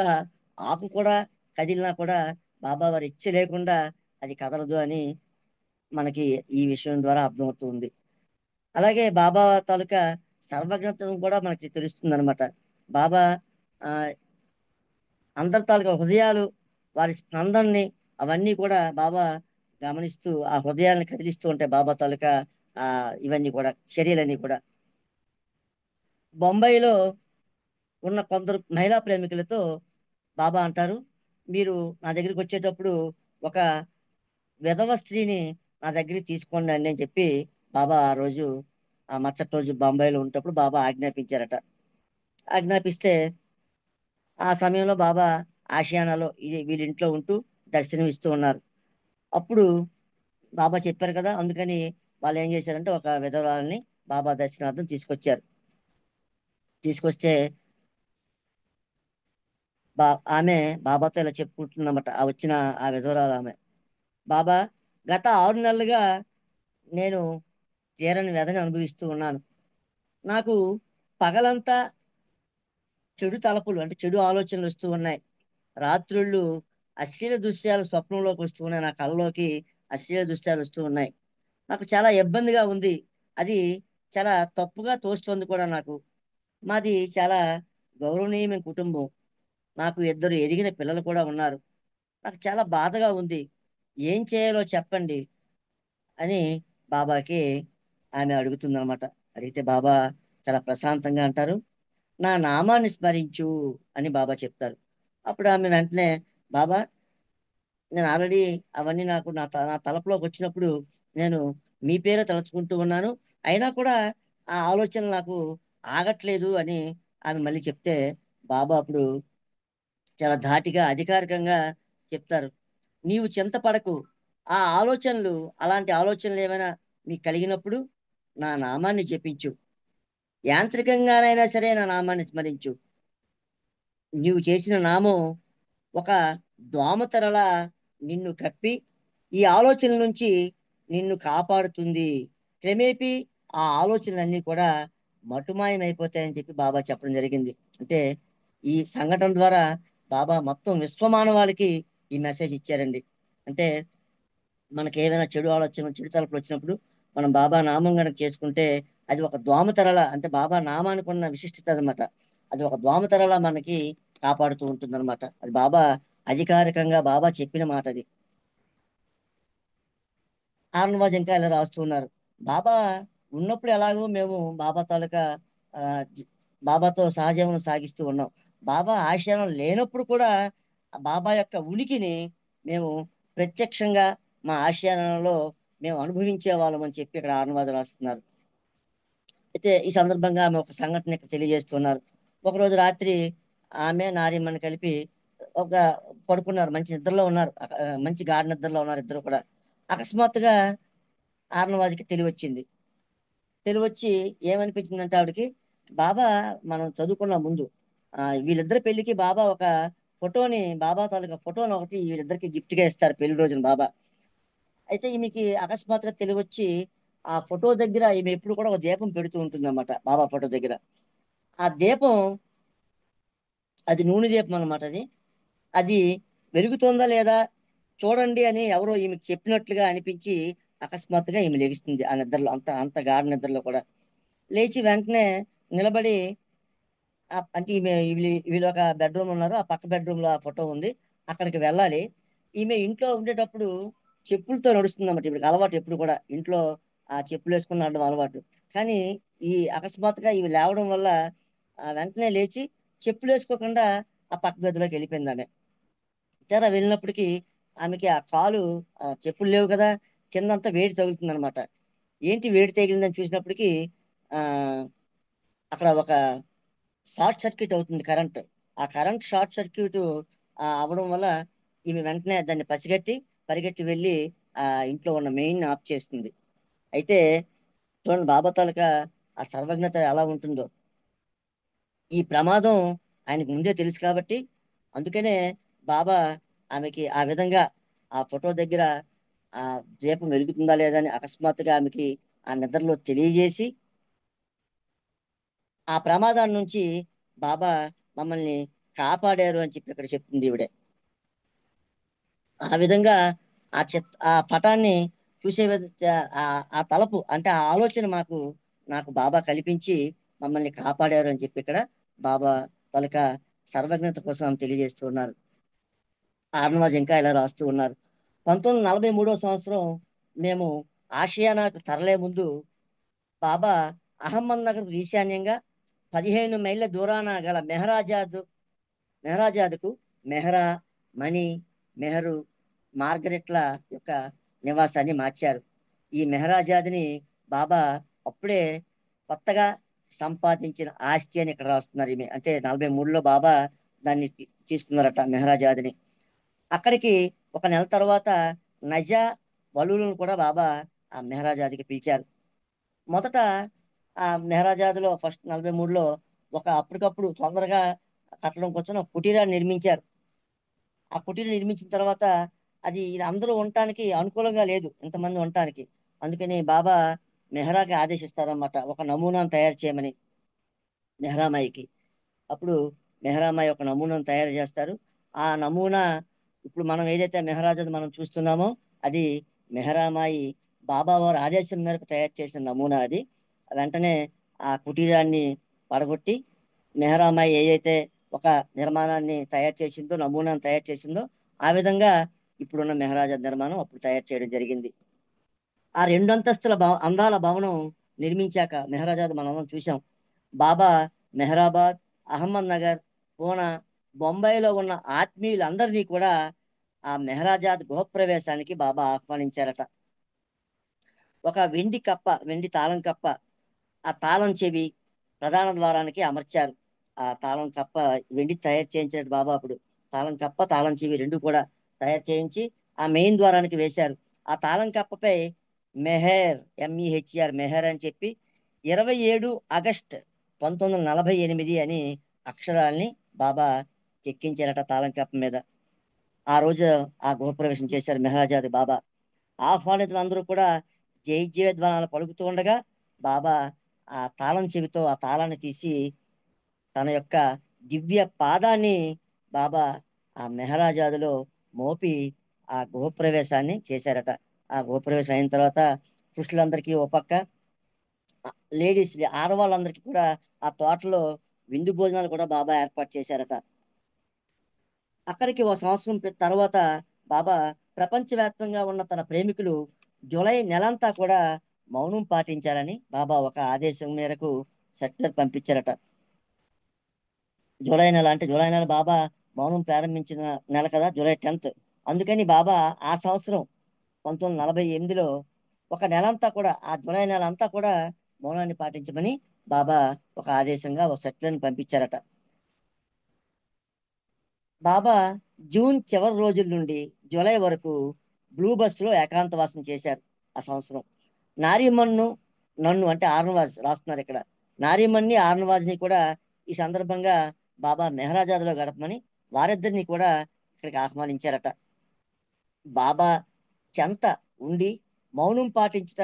ఆకు కూడా కదిలినా కూడా బాబా వారి ఇచ్చ లేకుండా అది కదలదు అని మనకి ఈ విషయం ద్వారా అర్థమవుతుంది. అలాగే బాబా తాలూకా సర్వజ్ఞత్వం కూడా మనకి తెలుస్తుంది అనమాట. బాబా ఆ అందరి తాలూకా హృదయాలు, వారి స్పందనని అవన్నీ కూడా బాబా గమనిస్తూ ఆ హృదయాలను కదిలిస్తూ ఉంటాయి. బాబా తాలూకా ఇవన్నీ కూడా చర్యలన్నీ కూడా. బొంబాయిలో ఉన్న కొందరు మహిళా ప్రేమికులతో బాబా అంటారు, మీరు నా దగ్గరికి వచ్చేటప్పుడు ఒక విధవ స్త్రీని నా దగ్గరికి తీసుకోండి అండి అని చెప్పి బాబా ఆ రోజు ఆ మరుసటి రోజు బొంబాయిలో ఉన్నప్పుడు బాబా ఆజ్ఞాపించారట. ఆజ్ఞాపిస్తే ఆ సమయంలో బాబా ఆషియానాలో వీళ్ళ ఇంట్లో ఉంటూ దర్శనం ఇస్తూ ఉన్నారు. అప్పుడు బాబా చెప్పారు కదా, అందుకని వాళ్ళు ఏం చేశారంటే ఒక విధవరాలని బాబా దర్శనార్థం తీసుకొచ్చారు. తీసుకొస్తే బా ఆమె బాబాతో ఇలా చెప్పుకుంటుందన్నమాట. ఆ వచ్చిన ఆ విధవరాలు ఆమె, బాబా, గత 6 నెలలుగా నేను తీరని వ్యధని అనుభవిస్తూ ఉన్నాను. నాకు పగలంతా చెడు తలపులు అంటే చెడు ఆలోచనలు వస్తూ ఉన్నాయి. రాత్రుళ్ళు అశ్లీల దృశ్యాలు స్వప్నంలోకి వస్తూ ఉన్నాయి. నా కళ్ళలోకి అశ్లీల దృశ్యాలు వస్తూ ఉన్నాయి. నాకు చాలా ఇబ్బందిగా ఉంది. అది చాలా తప్పుగా తోస్తుంది కూడా నాకు. మాది చాలా గౌరవనీయమైన కుటుంబం. నాకు 2 ఎదిగిన పిల్లలు కూడా ఉన్నారు. నాకు చాలా బాధగా ఉంది. ఏం చేయాలో చెప్పండి అని బాబాకి ఆమె అడుగుతుందన్నమాట. అడిగితే బాబా చాలా ప్రశాంతంగా అంటారు, నా నామాన్ని స్మరించు అని బాబా చెప్తారు. అప్పుడు ఆమె వెంటనే, బాబా, నేను ఆల్రెడీ అవన్నీ నాకు నా తలపులోకి వచ్చినప్పుడు నేను మీ పేరే తలుచుకుంటూ ఉన్నాను, అయినా కూడా ఆ ఆలోచన నాకు ఆగట్లేదు అని ఆమె మళ్ళీ చెప్తే, బాబా అప్పుడు చాలా ధాటిగా అధికారికంగా చెప్తారు, నీవు చింతపడకు. ఆ ఆలోచనలు, అలాంటి ఆలోచనలు ఏమైనా మీకు కలిగినప్పుడు నా నామాన్ని జపించు. యాంత్రికంగానైనా సరే నా నామాన్ని స్మరించు. నీవు చేసిన నామం ఒక దోమతెరలా నిన్ను కప్పి ఈ ఆలోచనల నుంచి నిన్ను కాపాడుతుంది. క్రమేపీ ఆ ఆలోచనలన్నీ కూడా మటుమాయమైపోతాయని చెప్పి బాబా చెప్పడం జరిగింది. అంటే ఈ సంఘటన ద్వారా బాబా మొత్తం విశ్వమానవాళికి ఈ మెసేజ్ ఇచ్చారండి. అంటే మనకి ఏమైనా చెడు ఆలోచన, చెడు తలపులు వచ్చినప్పుడు మనం బాబా నామం గనక చేసుకుంటే అది ఒక దోమతెరల, అంటే బాబా నామానికి ఉన్న విశిష్టత అనమాట. అది ఒక దోమతెరల మనకి కాపాడుతూ ఉంటుంది అనమాట. అది బాబా అధికారికంగా బాబా చెప్పిన మాట అది. ఆరణవాజ్ ఇంకా ఇలా రాస్తూ ఉన్నారు, బాబా ఉన్నప్పుడు ఎలాగో మేము బాబా తాలూకా ఆ, జ- బాబాతో సహజీవనం సాగిస్తూ ఉన్నాం. బాబా ఆశయం లేనప్పుడు కూడా ఆ బాబా యొక్క ఉనికిని మేము ప్రత్యక్షంగా మా ఆశయాలలో మేము అనుభవించే వాళ్ళం అని చెప్పి ఇక్కడ ఆరణవాద రాస్తున్నారు. అయితే ఈ సందర్భంగా ఆమె ఒక సంఘటన ఇక్కడ తెలియజేస్తున్నారు. ఒకరోజు రాత్రి ఆమె నారియమ్మని కలిపి ఒక పడుకున్నారు, మంచి నిద్రలో ఉన్నారు. మంచి గాఢ నిద్రలో ఉన్నారు ఇద్దరు కూడా. అకస్మాత్తుగా ఆరణవాదికి తెలివచ్చింది. తెలివచ్చి ఏమనిపించిందంటే ఆవిడకి, బాబా మనం చదువుకున్న ముందు వీళ్ళిద్దరి పెళ్లికి బాబా ఒక ఫోటోని, బాబా తాలూకా ఫోటోని ఒకటి వీళ్ళిద్దరికి గిఫ్ట్ గా ఇస్తారు పెళ్లి రోజున బాబా. అయితే ఈమెకి అకస్మాత్తుగా తెలివచ్చి ఆ ఫోటో దగ్గర ఈమె ఎప్పుడు కూడా ఒక దీపం పెడుతూ ఉంటుంది అన్నమాట, బాబా ఫోటో దగ్గర. ఆ దీపం, అది నూనె దీపం అన్నమాట. అది అది వెలుగుతోందా లేదా చూడండి అని ఎవరో ఈమెకు చెప్పినట్లుగా అనిపించి అకస్మాత్తుగా ఈమె లెగుస్తుంది ఆ నిద్రలో, అంత అంత గాఢ నిద్రలో కూడా. లేచి వెంటనే నిలబడి అంటే ఈమె వీళ్ళు ఒక బెడ్రూమ్ ఉన్నారు, ఆ పక్క బెడ్రూమ్ లో ఆ ఫోటో ఉంది, అక్కడికి వెళ్ళాలి. ఈమె ఇంట్లో ఉండేటప్పుడు చెప్పులతో నడుస్తుంది అన్నమాట. ఇవిడికి అలవాటు ఎప్పుడు కూడా ఇంట్లో ఆ చెప్పులు వేసుకుని నడడం అలవాటు. కానీ ఈ అకస్మాత్తుగా ఇవి లేవడం వల్ల వెంటనే లేచి చెప్పులు వేసుకోకుండా ఆ పక్క గదిలోకి వెళ్ళిపోయింది ఆమె. తీరా వెళ్ళినప్పటికీ ఆమెకి ఆ కాలు, చెప్పులు లేవు కదా, కిందంతా వేడి తగులుతుంది అనమాట. ఏంటి వేడి తగిలిందని చూసినప్పటికీ ఆ అక్కడ ఒక షార్ట్ సర్క్యూట్ అవుతుంది కరెంట్. ఆ కరెంట్ షార్ట్ సర్క్యూట్ అవ్వడం వల్ల ఈమె వెంటనే దాన్ని పసిగట్టి పరిగెట్టి వెళ్ళి ఆ ఇంట్లో ఉన్న మెయిన్ ఆఫ్ చేస్తుంది. అయితే చూడండి బాబా తాలూకా ఆ సర్వజ్ఞత ఎలా ఉంటుందో. ఈ ప్రమాదం ఆయనకు ముందే తెలుసు కాబట్టి అందుకనే బాబా ఆమెకి ఆ విధంగా ఆ ఫోటో దగ్గర ఆ దీపం వెలుగుతుందా లేదా అని అకస్మాత్తుగా ఆమెకి ఆ నిద్రలో తెలియజేసి ఆ ప్రమాదాల నుంచి బాబా మమ్మల్ని కాపాడారు అని చెప్పి ఇక్కడ చెప్తుంది ఈవిడే. ఆ విధంగా ఆ పటాన్ని చూసే ఆ ఆ తలపు అంటే ఆ ఆలోచన నాకు బాబా కల్పించి మమ్మల్ని కాపాడారు అని చెప్పి ఇక్కడ బాబా తలక సర్వజ్ఞత కోసం ఆమె తెలియజేస్తూ ఉన్నారు. ఆర్నవాజ్ ఇంకా ఇలా రాస్తూ ఉన్నారు, 1943 సంవత్సరం మేము ఆసియానాకు తరలే ముందు బాబా అహ్మద్ నగర్ ఈశాన్యంగా 15 మైళ్ళ దూరాన గల మెహరాజాద్కు మెహ్రా, మణి, మెహరు, మార్గరెట్ల యొక్క నివాసాన్ని మార్చారు. ఈ మెహరాజాద్ని బాబా అప్పుడే కొత్తగా సంపాదించిన ఆస్తి అని ఇక్కడ రాస్తున్నారు. ఈమె అంటే 43లో బాబా దాన్ని తీసుకున్నారట మెహరాజాద్ని. అక్కడికి ఒక నెల తర్వాత నజా వలులను కూడా బాబా ఆ మెహరాజాద్కి పిలిచారు. మొదట ఆ మెహరాజాద్లో ఫస్ట్ 43లో అప్పటికప్పుడు తొందరగా కట్టడం కోసం ఒక కుటీరాన్ని నిర్మించారు. ఆ కుటీరం నిర్మించిన తర్వాత అది అందరూ ఉండటానికి అనుకూలంగా లేదు, ఇంతమంది ఉండటానికి. అందుకని బాబా మెహరాకి ఆదేశిస్తారన్నమాట ఒక నమూనాను తయారు చేయమని మెహరామాయికి. అప్పుడు మెహరామాయి ఒక నమూనాను తయారు చేస్తారు. ఆ నమూనా ఇప్పుడు మనం ఏదైతే మెహరాజది మనం చూస్తున్నామో అది మెహరామాయి బాబా వారి ఆదేశం మేరకు తయారు చేసిన నమూనా అది. వెంటనే ఆ కుటీరాన్ని పడగొట్టి మెహరామాయి ఏదైతే ఒక నిర్మాణాన్ని తయారు చేసిందో, నమూనాను తయారు చేసిందో, ఆ విధంగా ఇప్పుడున్న మెహరాజా నిర్మాణం అప్పుడు తయారు చేయడం జరిగింది. ఆ 2 అంతస్తుల అందాల భవనం నిర్మించాక మెహరాజాద్ మనం చూసాం. బాబా మెహరాబాద్, అహ్మద్ నగర్, పూనా, బొంబాయిలో ఉన్న ఆత్మీయులందరినీ కూడా ఆ మెహరాజాద్ గృహప్రవేశానికి బాబా ఆహ్వానించారట. ఒక వెండి కప్ప, వెండి తాళం కప్ప, ఆ తాళం చెవి ప్రధాన ద్వారానికి అమర్చారు. ఆ తాళం కప్ప వెండి తయారు చేయించాడు బాబా అప్పుడు. తాళం కప్ప, తాళం చెవి రెండు కూడా తయారు చేయించి ఆ మెయిన్ ద్వారానికి వేశారు. ఆ తాళం కప్పపై మెహర్, MEHR మెహర్ అని చెప్పి 27 ఆగస్ట్ 1948 అని అక్షరాల్ని బాబా చెక్కించారట తాళం కప్ప మీద. ఆ రోజు ఆ గృహప్రవేశం చేశారు మెహరాజాది బాబా. ఆహ్వానితులందరూ కూడా జై జయధ్వానాలు పలుకుతూ ఉండగా బాబా ఆ తాళం చెవితో ఆ తాళాన్ని తీసి తన యొక్క దివ్య పాదాన్ని బాబా ఆ మెహరాజాదులో మోపి ఆ గృహప్రవేశాన్ని చేశారట. ఆ గృహప్రవేశం అయిన తర్వాత పురుషులందరికీ ఓ పక్క, లేడీస్ ఆడవాళ్ళందరికీ కూడా ఆ తోటలో విందు భోజనాలు కూడా బాబా ఏర్పాటు చేశారట. అక్కడికి ఓ సంవత్సరం తర్వాత బాబా ప్రపంచవ్యాప్తంగా ఉన్న తన ప్రేమికులు జూలై నెలంతా కూడా మౌనం పాటించాలని బాబా ఒక ఆదేశం మేరకు సర్క్యులర్ పంపించారట. జూలై నెల అంటే జూలై నెల బాబా మౌనం ప్రారంభించిన నెల కదా, జూలై 10th. అందుకని బాబా ఆ సంవత్సరం 1948లో ఒక నెలంతా కూడా, ఆ జూలై నెల అంతా కూడా మౌనాన్ని పాటించమని బాబా ఒక ఆదేశంగా ఒక సర్క్యులర్ని పంపించారట. బాబా జూన్ చివరి రోజుల నుండి జూలై వరకు బ్లూ బస్సులో ఏకాంతవాసం చేశారు ఆ సంవత్సరం. నారీమన్ను నన్ను అంటే ఆర్నవాజ్ రాస్తున్నారు ఇక్కడ. నారీమన్ని ఆర్నవాజ్ని కూడా ఈ సందర్భంగా బాబా మెహరాజాద్లో గడపమని వారిద్దరిని కూడా ఇక్కడికి ఆహ్వానించారట. బాబా చెంత ఉండి మౌనం పాటించుట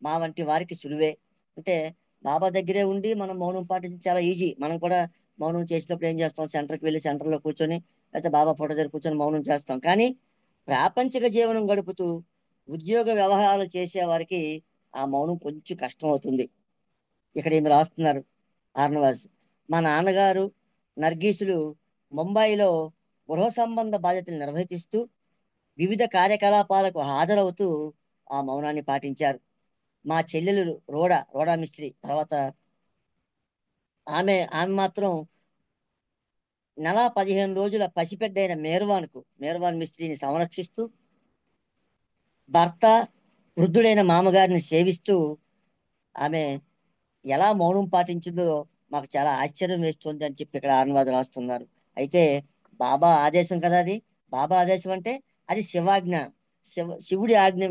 మా వంటి వారికి సులువే. అంటే బాబా దగ్గరే ఉండి మనం మౌనం పాటించడం చాలా ఈజీ. మనం కూడా మౌనం చేసేటప్పుడు ఏం చేస్తాం, సెంటర్కి వెళ్ళి సెంటర్లో కూర్చొని లేకపోతే బాబా ఫోటో దగ్గర కూర్చొని మౌనం చేస్తాం. కానీ ప్రాపంచిక జీవనం గడుపుతూ ఉద్యోగ వ్యవహారాలు చేసే వారికి ఆ మౌనం కొంచెం కష్టం అవుతుంది. ఇక్కడ ఏమి రాస్తున్నారు ఆర్నవాజ్. మా నాన్నగారు నర్గీసులు ముంబైలో గృహ సంబంధ బాధ్యతలు నిర్వహిస్తూ వివిధ కార్యకలాపాలకు హాజరవుతూ ఆ మౌనాన్ని పాటించారు. మా చెల్లెలు రోడా మిస్త్రి తర్వాత ఆమె ఆమె మాత్రం నెల 15 రోజుల పసిపెడ్డైన మేర్వాన్ మిస్త్రిని సంరక్షిస్తూ భర్త వృద్ధుడైన మామగారిని సేవిస్తూ ఆమె ఎలా మౌనం పాటించిందో మాకు చాలా ఆశ్చర్యం వేస్తుంది అని చెప్పి ఇక్కడ ఆర్నవాజ్ రాస్తున్నారు. అయితే బాబా ఆదేశం కదా అది. బాబా ఆదేశం అంటే అది శివాజ్ఞ, శివుడి ఆజ్ఞ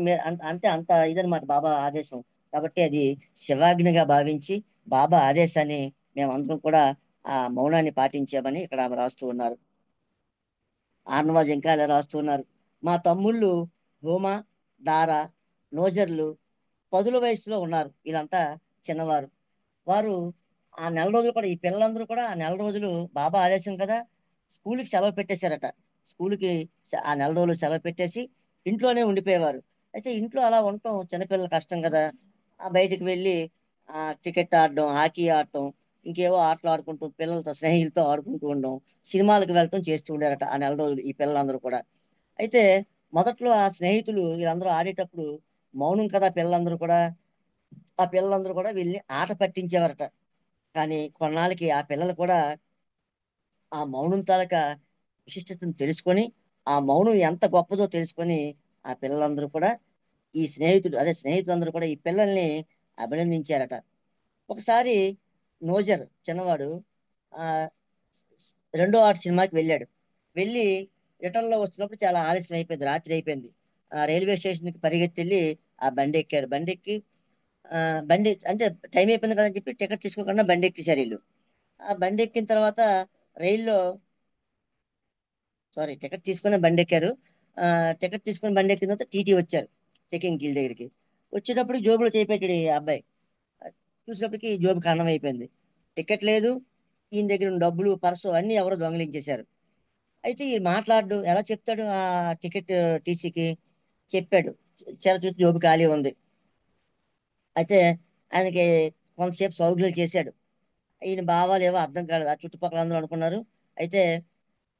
అంటే అంత ఇదనమాట బాబా ఆదేశం. కాబట్టి అది శివాజ్ఞగా భావించి బాబా ఆదేశాన్ని మేమందరం కూడా ఆ మౌనాన్ని పాటించామని ఇక్కడ ఆమె రాస్తూ ఉన్నారు. ఆర్నవాజ్ ఇంకా ఇలా రాస్తూ ఉన్నారు. మా తమ్ముళ్ళు హోమా, దారా, నోజర్లు 10ల వయసులో ఉన్నారు. వీళ్ళంతా చిన్నవారు. వారు ఆ నెల రోజులు కూడా, ఈ పిల్లలందరూ కూడా ఆ నెల రోజులు బాబా ఆదేశం కదా స్కూల్కి సెలవు పెట్టేశారట. స్కూల్కి ఆ నెల రోజులు సెలవు పెట్టేసి ఇంట్లోనే ఉండిపోయేవారు. అయితే ఇంట్లో అలా ఉండటం చిన్నపిల్లలు కష్టం కదా. ఆ బయటికి వెళ్ళి క్రికెట్ ఆడడం, హాకీ ఆడటం, ఇంకేవో ఆటలు ఆడుకుంటూ పిల్లలతో స్నేహితులతో ఆడుకుంటూ ఉండడం, సినిమాలకు వెళ్ళటం చేస్తూ ఉండారట ఆ నెల రోజులు ఈ పిల్లలందరూ కూడా. అయితే మొదట్లో ఆ స్నేహితులు వీళ్ళందరూ ఆడేటప్పుడు మౌనం కదా పిల్లలందరూ కూడా, ఆ పిల్లలందరూ కూడా వీళ్ళని ఆట పట్టించేవారట. కానీ కొన్నాళ్ళకి ఆ పిల్లలు కూడా ఆ మౌనం తాలూకా విశిష్టతను తెలుసుకొని, ఆ మౌనం ఎంత గొప్పదో తెలుసుకొని ఆ పిల్లలందరూ కూడా స్నేహితులందరూ కూడా ఈ పిల్లల్ని అభినందించారట. ఒకసారి నోజర్ చిన్నవాడు ఆ రెండో ఆట సినిమాకి వెళ్ళాడు. వెళ్ళి రిటర్న్లో వస్తున్నప్పుడు చాలా ఆలస్యం అయిపోయింది, రాత్రి అయిపోయింది. ఆ రైల్వే స్టేషన్కి పరిగెత్తి వెళ్ళి ఆ బండి ఎక్కాడు. బండి ఎక్కి బండి అంటే టైం అయిపోయింది కదా అని చెప్పి టికెట్ తీసుకోకుండా బండి ఎక్కేశారు వీళ్ళు. ఆ బండి ఎక్కిన తర్వాత రైల్లో టికెట్ తీసుకుని బండి ఎక్కారు. టికెట్ తీసుకుని బండి ఎక్కిన తర్వాత టీటీ వచ్చారు చెకింగ్ గిల్ దగ్గరికి. వచ్చేటప్పుడు జోబులో చేపెట్టాడు ఈ అబ్బాయి. చూసేటప్పటికి జోబు కన్నం అయిపోయింది. టికెట్ లేదు, ఈయన దగ్గర ఉన్న డబ్బులు పర్సు అన్ని ఎవరో దొంగలించేశారు. అయితే ఈ మాట్లాడు ఎలా చెప్తాడు ఆ టికెట్ టీసీకి? చెప్పాడు, చెర చూసి జోబు ఖాళీ ఉంది. అయితే ఆయనకి కొంతసేపు సౌకర్యాలు చేశాడు. ఈయన భావాలు ఏవో అర్థం కాలేదు, ఆ చుట్టుపక్కల అందరూ అనుకున్నారు. అయితే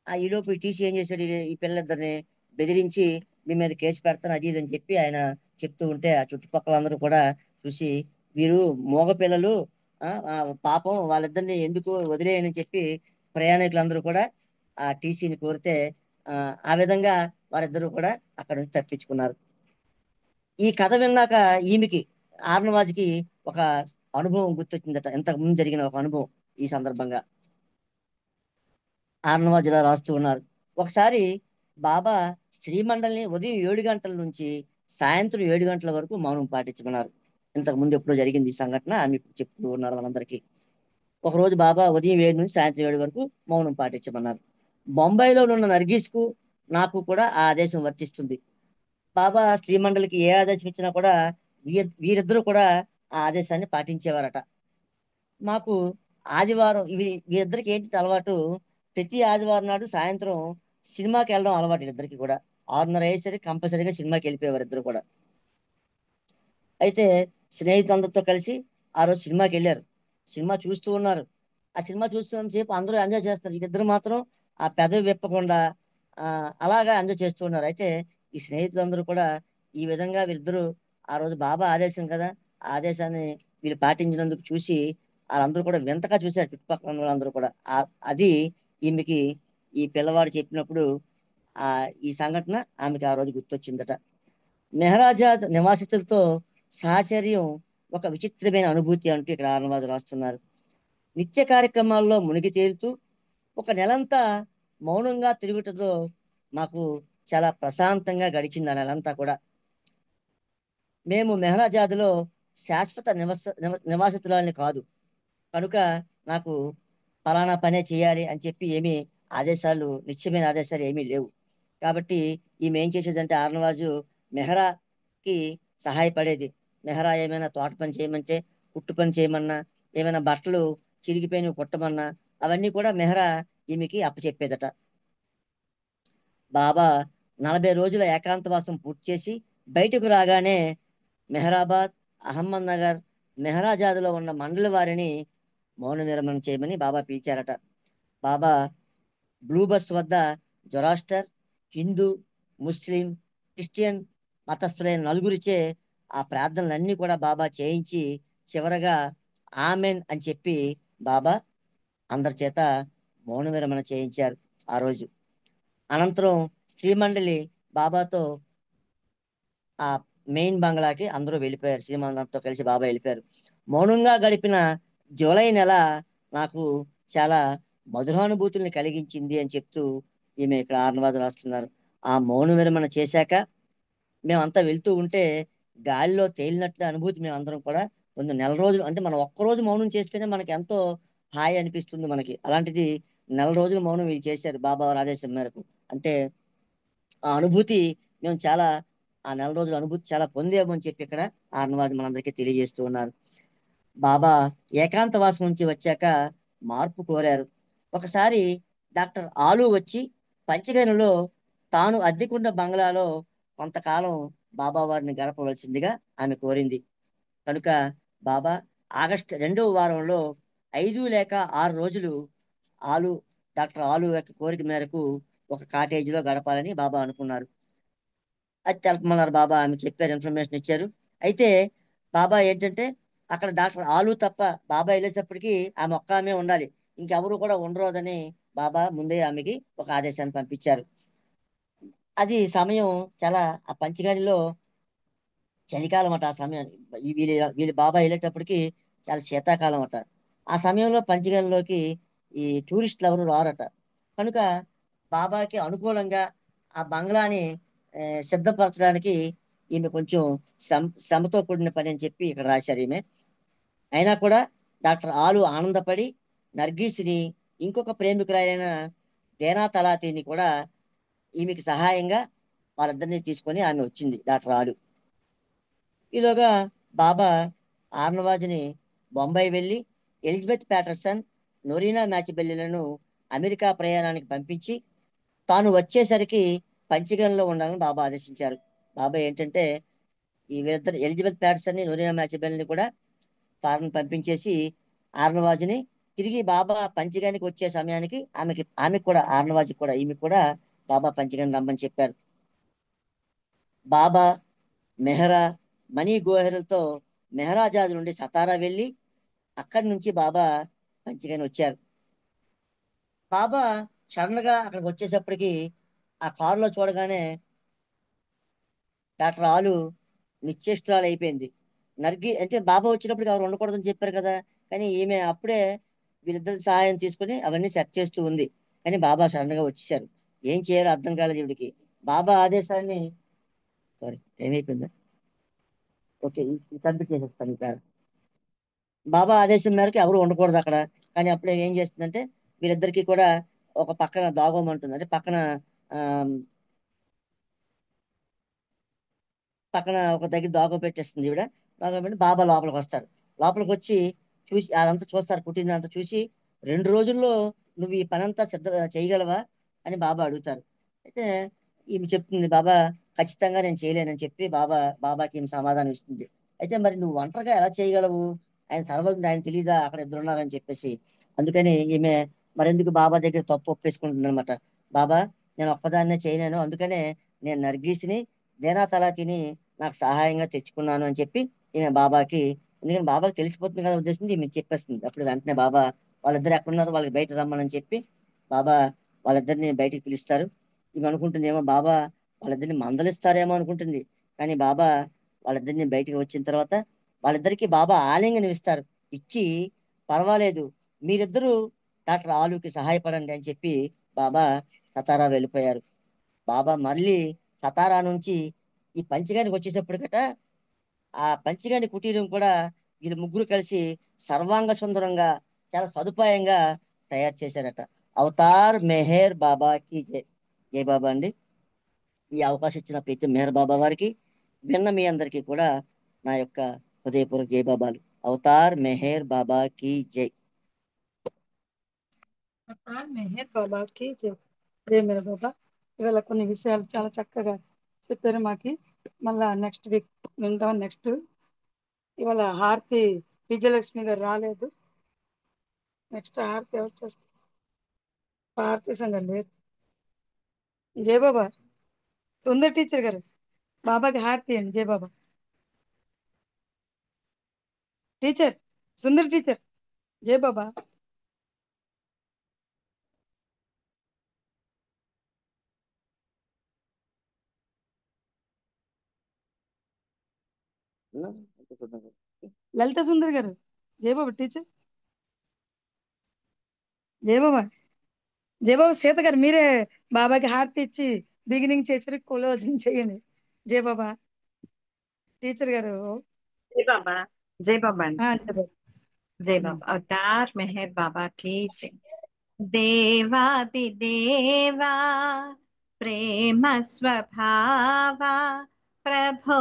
ఈలోపు ఈ టీసీ ఏం చేశాడు, ఈ పిల్లలిద్దరిని బెదిరించి మీ మీద కేసు పెడతాను అది ఇది అని చెప్పి ఆయన చెప్తూ ఉంటే ఆ చుట్టుపక్కల అందరూ కూడా చూసి వీరు మోగ పిల్లలు, పాపం వాళ్ళిద్దరిని ఎందుకు వదిలేయని చెప్పి ప్రయాణికులందరూ కూడా ఆ టీసీని కోరితే ఆ విధంగా వారిద్దరూ కూడా అక్కడ నుంచి తప్పించుకున్నారు. ఈ కథ విన్నాక ఈమెకి ఆర్నవాజ్కి ఒక అనుభవం గుర్తొచ్చిందట, ఇంతకు ముందు జరిగిన ఒక అనుభవం. ఈ సందర్భంగా ఆర్నవాజ్ ఇలా రాస్తూ ఉన్నారు. ఒకసారి బాబా శ్రీమండలిని ఉదయం 7 గంటల నుంచి సాయంత్రం 7 గంటల వరకు మౌనం పాటించుకున్నారు. ఇంతకు ముందు ఎప్పుడో జరిగింది ఈ సంఘటన, ఆమె ఇప్పుడు చెప్తూ ఉన్నారు వాళ్ళందరికీ. ఒకరోజు బాబా ఉదయం 7 నుంచి సాయంత్రం 7 వరకు మౌనం పాటించమన్నారు. బొంబాయిలో ఉన్న నర్గీస్కు నాకు కూడా ఆ ఆదేశం వర్తిస్తుంది. బాబా శ్రీమండలికి ఏ ఆదేశం ఇచ్చినా కూడా వీరిద్దరూ కూడా ఆ ఆదేశాన్ని పాటించేవారట. మాకు ఆదివారం వీరిద్దరికి ఏంటి అలవాటు, ప్రతి ఆదివారం నాడు సాయంత్రం సినిమాకి వెళ్ళడం అలవాటు ఇద్దరికి కూడా. 6:30 అయ్యేసరికి కంపల్సరీగా సినిమాకి వెళ్ళిపోయేవారు ఇద్దరు కూడా. అయితే స్నేహితులందరితో కలిసి ఆ రోజు సినిమాకి వెళ్ళారు. సినిమా చూస్తూ ఉన్నారు. ఆ సినిమా చూస్తున్నంతసేపు అందరూ ఎంజాయ్ చేస్తారు, వీళ్ళిద్దరు మాత్రం ఆ పెదవి విప్పకుండా అలాగా ఎంజాయ్ చేస్తూ ఉన్నారు. అయితే ఈ స్నేహితులందరూ కూడా ఈ విధంగా వీళ్ళిద్దరూ ఆ రోజు బాబా ఆదేశం కదా, ఆ ఆదేశాన్ని వీళ్ళు పాటించినందుకు చూసి వాళ్ళందరూ కూడా వింతగా చూశారు, చుట్టుపక్కల ఉన్న వాళ్ళందరూ కూడా. అది ఈమెకి ఈ పిల్లవాడు చెప్పినప్పుడు ఈ సంఘటన ఆమెకి ఆ రోజు గుర్తొచ్చిందట. మెహరాజాద్ నివాసితులతో సాహచర్యం ఒక విచిత్రమైన అనుభూతి అంటూ ఇక్కడ ఆర్నవాజ్ రాస్తున్నారు. నిత్య కార్యక్రమాల్లో మునిగి తేలుతూ ఒక నెలంతా మౌనంగా తిరుగుటతో మాకు చాలా ప్రశాంతంగా గడిచింది ఆ నెలంతా కూడా. మేము మెహరాజాద్లో శాశ్వత నివాసితులని కాదు కనుక నాకు ఫలానా పనే చేయాలి అని చెప్పి ఏమీ నిత్యమైన ఆదేశాలు ఏమీ లేవు. కాబట్టి ఈమె ఏం చేసేదంటే ఆర్నవాజు మెహరాకి సహాయపడేది. మెహరా ఏమైనా తోట పని చేయమంటే, కుట్టు పని చేయమన్నా, ఏమైనా బట్టలు చిరిగిపోయినవి కుట్టమన్నా అవన్నీ కూడా మెహరా ఈమెకి అప్పచెప్పేదట. బాబా 40 రోజుల ఏకాంతవాసం పూర్తి చేసి బయటకు రాగానే మెహరాబాద్, అహ్మద్ నగర్, మెహరాజాద్లో ఉన్న మండలి వారిని మౌన విరమణ చేయమని బాబా పిలిచారట. బాబా బ్లూ బస్ వద్ద జొరాస్టర్, హిందూ, ముస్లిం, క్రిస్టియన్ మతస్థులైన నలుగురిచే ఆ ప్రార్థనలన్నీ కూడా బాబా చేయించి చివరగా ఆమెన్ అని చెప్పి బాబా అందరి చేత మౌన విరమణ చేయించారు ఆ రోజు. అనంతరం శ్రీమండలి బాబాతో ఆ మెయిన్ బంగ్లాకి అందరూ వెళ్ళిపోయారు. శ్రీమంతంతో కలిసి బాబా వెళ్ళిపోయారు. మౌనంగా గడిపిన జూలై నెల నాకు చాలా మధురానుభూతుల్ని కలిగించింది అని చెప్తూ ఈమె ఇక్కడ ఆర్నవాజ్ రాస్తున్నారు. ఆ మౌన విరమణ చేశాక మేమంతా వెళ్తూ ఉంటే గాలిలో తేలినట్లు అనుభూతి మేమందరం కూడా కొన్ని నెల రోజులు, అంటే మనం ఒక్కరోజు మౌనం చేస్తేనే మనకి ఎంతో హాయి అనిపిస్తుంది మనకి. అలాంటిది నెల రోజులు మౌనం వీళ్ళు చేశారు బాబా వారి ఆదేశం మేరకు. అంటే ఆ అనుభూతి మేము చాలా, ఆ నెల రోజుల అనుభూతి చాలా పొందామని చెప్పి ఇక్కడ ఆర్నవాజ్ మనందరికీ తెలియజేస్తూ ఉన్నారు. బాబా ఏకాంతవాసం నుంచి వచ్చాక మార్పు కోరారు. ఒకసారి డాక్టర్ ఆలు వచ్చి పంచగనిలో తాను అద్దెకున్న బంగ్లాలో కొంతకాలం బాబా వారిని గడపవలసిందిగా ఆమె కోరింది. కనుక బాబా ఆగస్టు 2వ వారంలో 5 లేక 6 రోజులు డాక్టర్ ఆలు యొక్క కోరిక మేరకు ఒక కాటేజీలో గడపాలని బాబా అనుకున్నారు. అది తెలపమన్నారు బాబా. ఆమె చెప్పారు, ఇన్ఫర్మేషన్ ఇచ్చారు. అయితే బాబా ఏంటంటే అక్కడ డాక్టర్ ఆలు తప్ప బాబా వెళ్ళేటప్పటికి ఆమె ఒక్క ఆమె ఉండాలి, ఇంకెవరు కూడా ఉండరోదని బాబా ముందే ఆమెకి ఒక ఆదేశాన్ని పంపించారు. అది సమయం చాలా, ఆ పంచగానిలో చలికాలం అట. ఆ సమయం వీళ్ళు బాబా వెళ్ళేటప్పటికి చాలా శీతాకాలం అట. ఆ సమయంలో పంచగనిలోకి ఈ టూరిస్టులు ఎవరు రారట. కనుక బాబాకి అనుకూలంగా ఆ బంగ్లాని సిద్ధపరచడానికి ఈమె కొంచెం శ్రమతో కూడిన పని అని చెప్పి ఇక్కడ రాశారు ఈమె. అయినా కూడా డాక్టర్ ఆలు ఆనందపడి నర్గీస్ని ఇంకొక ప్రేమికురాలైన దేనా తలాతిని కూడా ఈమెకి సహాయంగా వాళ్ళిద్దరిని తీసుకొని ఆమె వచ్చింది, డాక్టర్ ఆలు. ఈలోగా బాబా ఆర్నవాజ్ని బొంబాయి వెళ్ళి ఎలిజబెత్ ప్యాటర్సన్, నొరీనా మ్యాచిబెల్లిలను అమెరికా ప్రయాణానికి పంపించి తాను వచ్చేసరికి పంచగంలో ఉండాలని బాబా ఆదేశించారు. బాబా ఏంటంటే ఈ వీరిద్దరు ఎలిజబెత్ ప్యాటర్సన్ని, నొరీనా మ్యాచిబెల్లిని కూడా ఫారెన్ పంపించేసి ఆర్నవాజ్ని తిరిగి బాబా పంచగానికి వచ్చే సమయానికి ఆమెకు కూడా ఆర్నవాజ్కి కూడా ఈమెకు కూడా బాబా పంచగాని రమ్మని చెప్పారు. బాబా మెహరా, మణి గోహెరలతో మెహరాజాద్ నుండి సతారా వెళ్ళి అక్కడి నుంచి బాబా పంచగాని వచ్చారు. బాబా సడన్ గా అక్కడికి వచ్చేసప్పటికి ఆ కారులో చూడగానే డాక్టర్ ఆలు నిశ్చేష్టురాలు అయిపోయింది. అంటే బాబా వచ్చినప్పుడు ఎవరు ఉండకూడదని చెప్పారు కదా, కానీ ఈమె అప్పుడే వీళ్ళిద్దరి సహాయం తీసుకుని అవన్నీ సెట్ చేస్తూ ఉంది. కానీ బాబా సడన్ గా వచ్చేసారు. ఏం చేయాలో అర్థం కాలేదు ఈవిడికి. బాబా ఆదేశాన్ని, సారీ ఏమైపోయిందా, ఓకే కంప్లీట్ చేసేస్తాను ఇక్కడ. బాబా ఆదేశం మేరకు ఎవరు ఉండకూడదు అక్కడ. కానీ అప్పుడే ఏం చేస్తుందంటే వీళ్ళిద్దరికీ కూడా ఒక పక్కన దాగోమంటుంది. అంటే పక్కన ఆ, పక్కన ఒక దగ్గర దాగో పెట్టేస్తుంది ఈవిడ. దాగో పెట్టి బాబా లోపలికి వస్తారు. లోపలికి వచ్చి చూసి అదంతా చూస్తారు, కుటీరం అంతా చూసి 2 రోజుల్లో నువ్వు ఈ పనంతా సిద్ధ చేయగలవా అని బాబా అడుగుతారు. అయితే ఈమె చెప్తుంది, బాబా ఖచ్చితంగా నేను చేయలేనని చెప్పి బాబాకి ఈమె సమాధానం ఇస్తుంది. అయితే మరి నువ్వు ఒంటరిగా ఎలా చేయగలవు, ఆయన సర్వజ్ఞుడు, ఆయన తెలీదా అక్కడ ఇద్దరు ఉన్నారని చెప్పేసి. అందుకని ఈమె మరెందుకు బాబా దగ్గర తప్పు ఒప్పేసుకుంటుంది అనమాట. బాబా నేను ఒక్కదాన్నే చేయలేను, అందుకనే నేను నర్గీస్ని, దేనా తలాతిని నాకు సహాయంగా తెచ్చుకున్నాను అని చెప్పి ఈమె బాబాకి, ఎందుకంటే బాబాకి తెలిసిపోతుంది కదా ఉద్దేశించి ఈమె చెప్పేస్తుంది. అప్పుడు వెంటనే బాబా వాళ్ళిద్దరు ఎక్కడున్నారు వాళ్ళకి బయట రమ్మని చెప్పి బాబా వాళ్ళిద్దరిని బయటికి పిలుస్తారు. ఈమె అనుకుంటుంది ఏమో బాబా వాళ్ళిద్దరిని మందలిస్తారేమో అనుకుంటుంది. కానీ బాబా వాళ్ళిద్దరిని బయటికి వచ్చిన తర్వాత వాళ్ళిద్దరికి బాబా ఆలింగనం ఇస్తారు. ఇచ్చి పర్వాలేదు మీరిద్దరూ డాక్టర్ ఆలుకి సహాయపడండి అని చెప్పి బాబా సతారా వెళ్ళిపోయారు. బాబా మళ్ళీ సతారా నుంచి ఈ పంచగానికి వచ్చేటప్పటికట ఆ పంచగాని కుటీరం కూడా వీళ్ళు ముగ్గురు కలిసి సర్వాంగ సుందరంగా చాలా సదుపాయంగా తయారు చేశారట. అవతార్ మెహర్ బాబాకి జై. జై బాబా అండి. ఈ అవకాశం ఇచ్చిన ప్రతి మెహర్ బాబా వారికి, విన్న మీ అందరికీ కూడా నా యొక్క హృదయపూర్వక జై బాబాలు. అవతార్ మెహర్ బాబాకి జై. మెహర్ బాబాకి జై. జై మేర బాబా. ఇవాళ కొన్ని విషయాలు చాలా చక్కగా చెప్పారు మాకి. మళ్ళా నెక్స్ట్ వీక్ విందాం. నెక్స్ట్ ఇవాళ హారతి విజయలక్ష్మి గారు రాలేదు. నెక్స్ట్ హారతి ఎవరు చేస్తారు? హారతి సంఘం లేదు. జై బాబా. సుందర్ టీచర్ గారు బాబాకి హారతి అండి. జై బాబా. టీచర్, సుందర్ టీచర్, జై బాబా. లలిత సుందర్ గారు జై బాబా. టీచర్ జై బాబా. జై బాబా. సీత గారు మీరే బాబాకి హారతి ఇచ్చి బిగినింగ్ చేసి క్లోజింగ్ చేయండి. జై బాబా. టీచర్ గారు जय बाबा। जय बाबा। జై బాబా. जय बाबा। अवतार मेहर बाबा की जय। देवादि देवा प्रेम स्वभावा प्रभो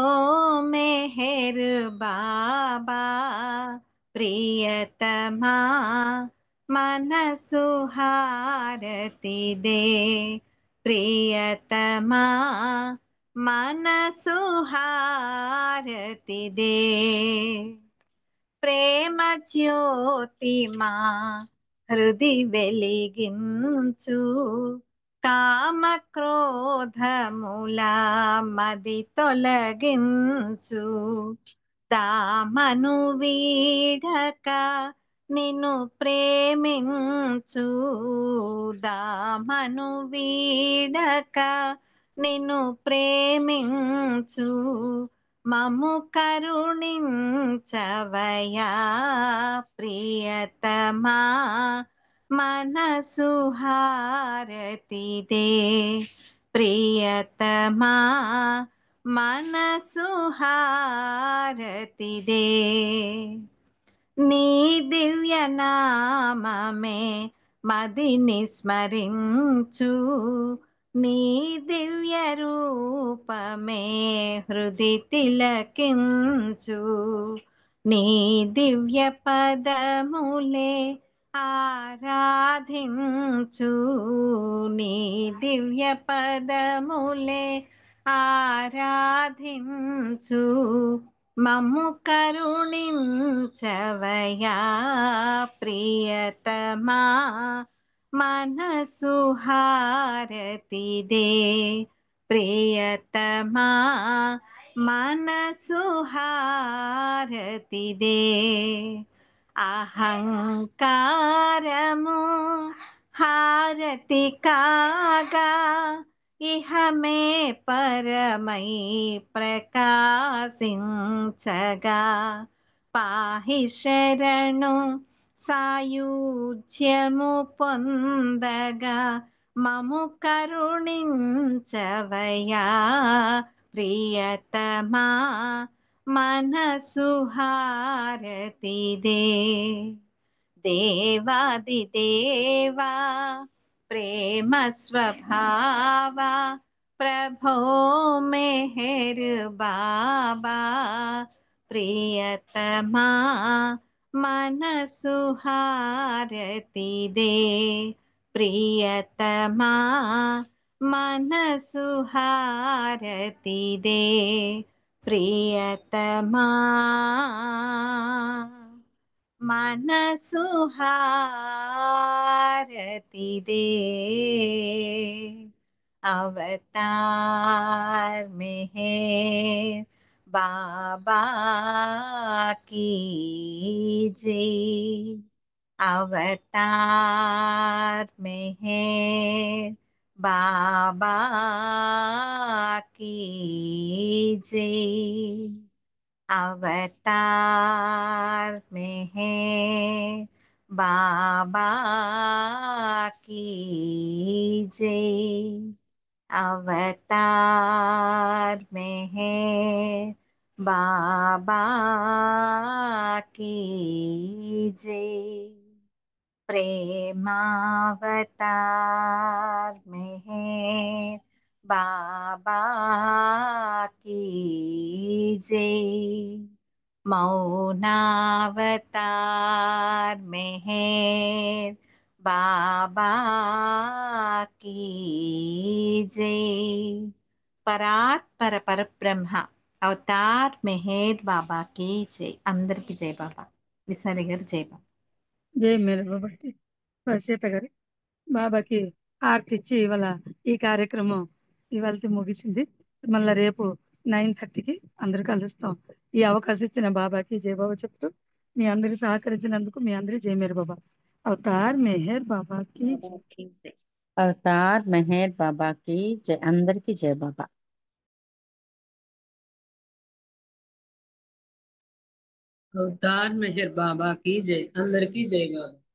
मेहर बाबा प्रियतमा मनसु हारति दे प्रियतमा मनसु हारति दे ప్రేమ జ్యోతిమా హృది వెలిగించు కామ క్రోధముల మది తొలగించు దామను వీడక నిన్ను ప్రేమించు దామను వీడక నిన్ను ప్రేమించు మము కరుణించవయా ప్రియతమా మనసు హారతి దే ప్రియతమా మనసు హారతి దే నీ దివ్య నామమే మదిని స్మరించు నీ దివ్య రూపమే హృది తిలకించు నీ దివ్య పదములే ఆరాధించు నీ దివ్య పదములే ఆరాధించు మమ్ము కరుణించవయా ప్రియతమా మనసు హారతిదే ప్రియతమా మనసు హారతిదే అహంకారము హారతి కాగా ఇహమే పరమై ప్రకాశించగా పాహి శరణు సాయుధ్యము పొందగా మము కరుణించవయా ప్రియతమా మనసు హారతిదే దేవాది దేవా ప్రేమ స్వభావా ప్రభో మెహర్ బాబా ప్రియతమా మనసు హారతిదే ప్రియతమా మనసు హారతిదే ప్రియతమా మనసు హారతిదే अवतार मेहर बाबा की जय अवतार मेहर बाबा की जय अवतार मेहर बाबा की जय अवतार मेहर बाबा की जय प्रेमावतार मेहर बाबा की जय मौनावतार मेहर बाबा की जय పరాత్పర పరబ్రహ్మ అవతార్ మెహర్ బాబా की जय అందరికి జై బాబా విశాలి గారు జై బాబా జై మేర బాబాకి సీత గారు బాబాకి హారతి ఇచ్చి ఇవాళ ఈ కార్యక్రమం ఇవాళ ముగిసింది. మళ్ళీ రేపు 9:30కి అందరు కలుస్తాం. ఈ అవకాశం ఇచ్చిన బాబాకి జై బాబా చెప్తూ మీ అందరి సహకరించినందుకు మీ అందరి జై మేర బాబా అవతార్ మెహర్ బాబాకి జై. అవతార్ మెహర్ బాబాకి జై అందరికి జై బాబా अवतार मेहर बाबा की जय अंदर की जय बाबा।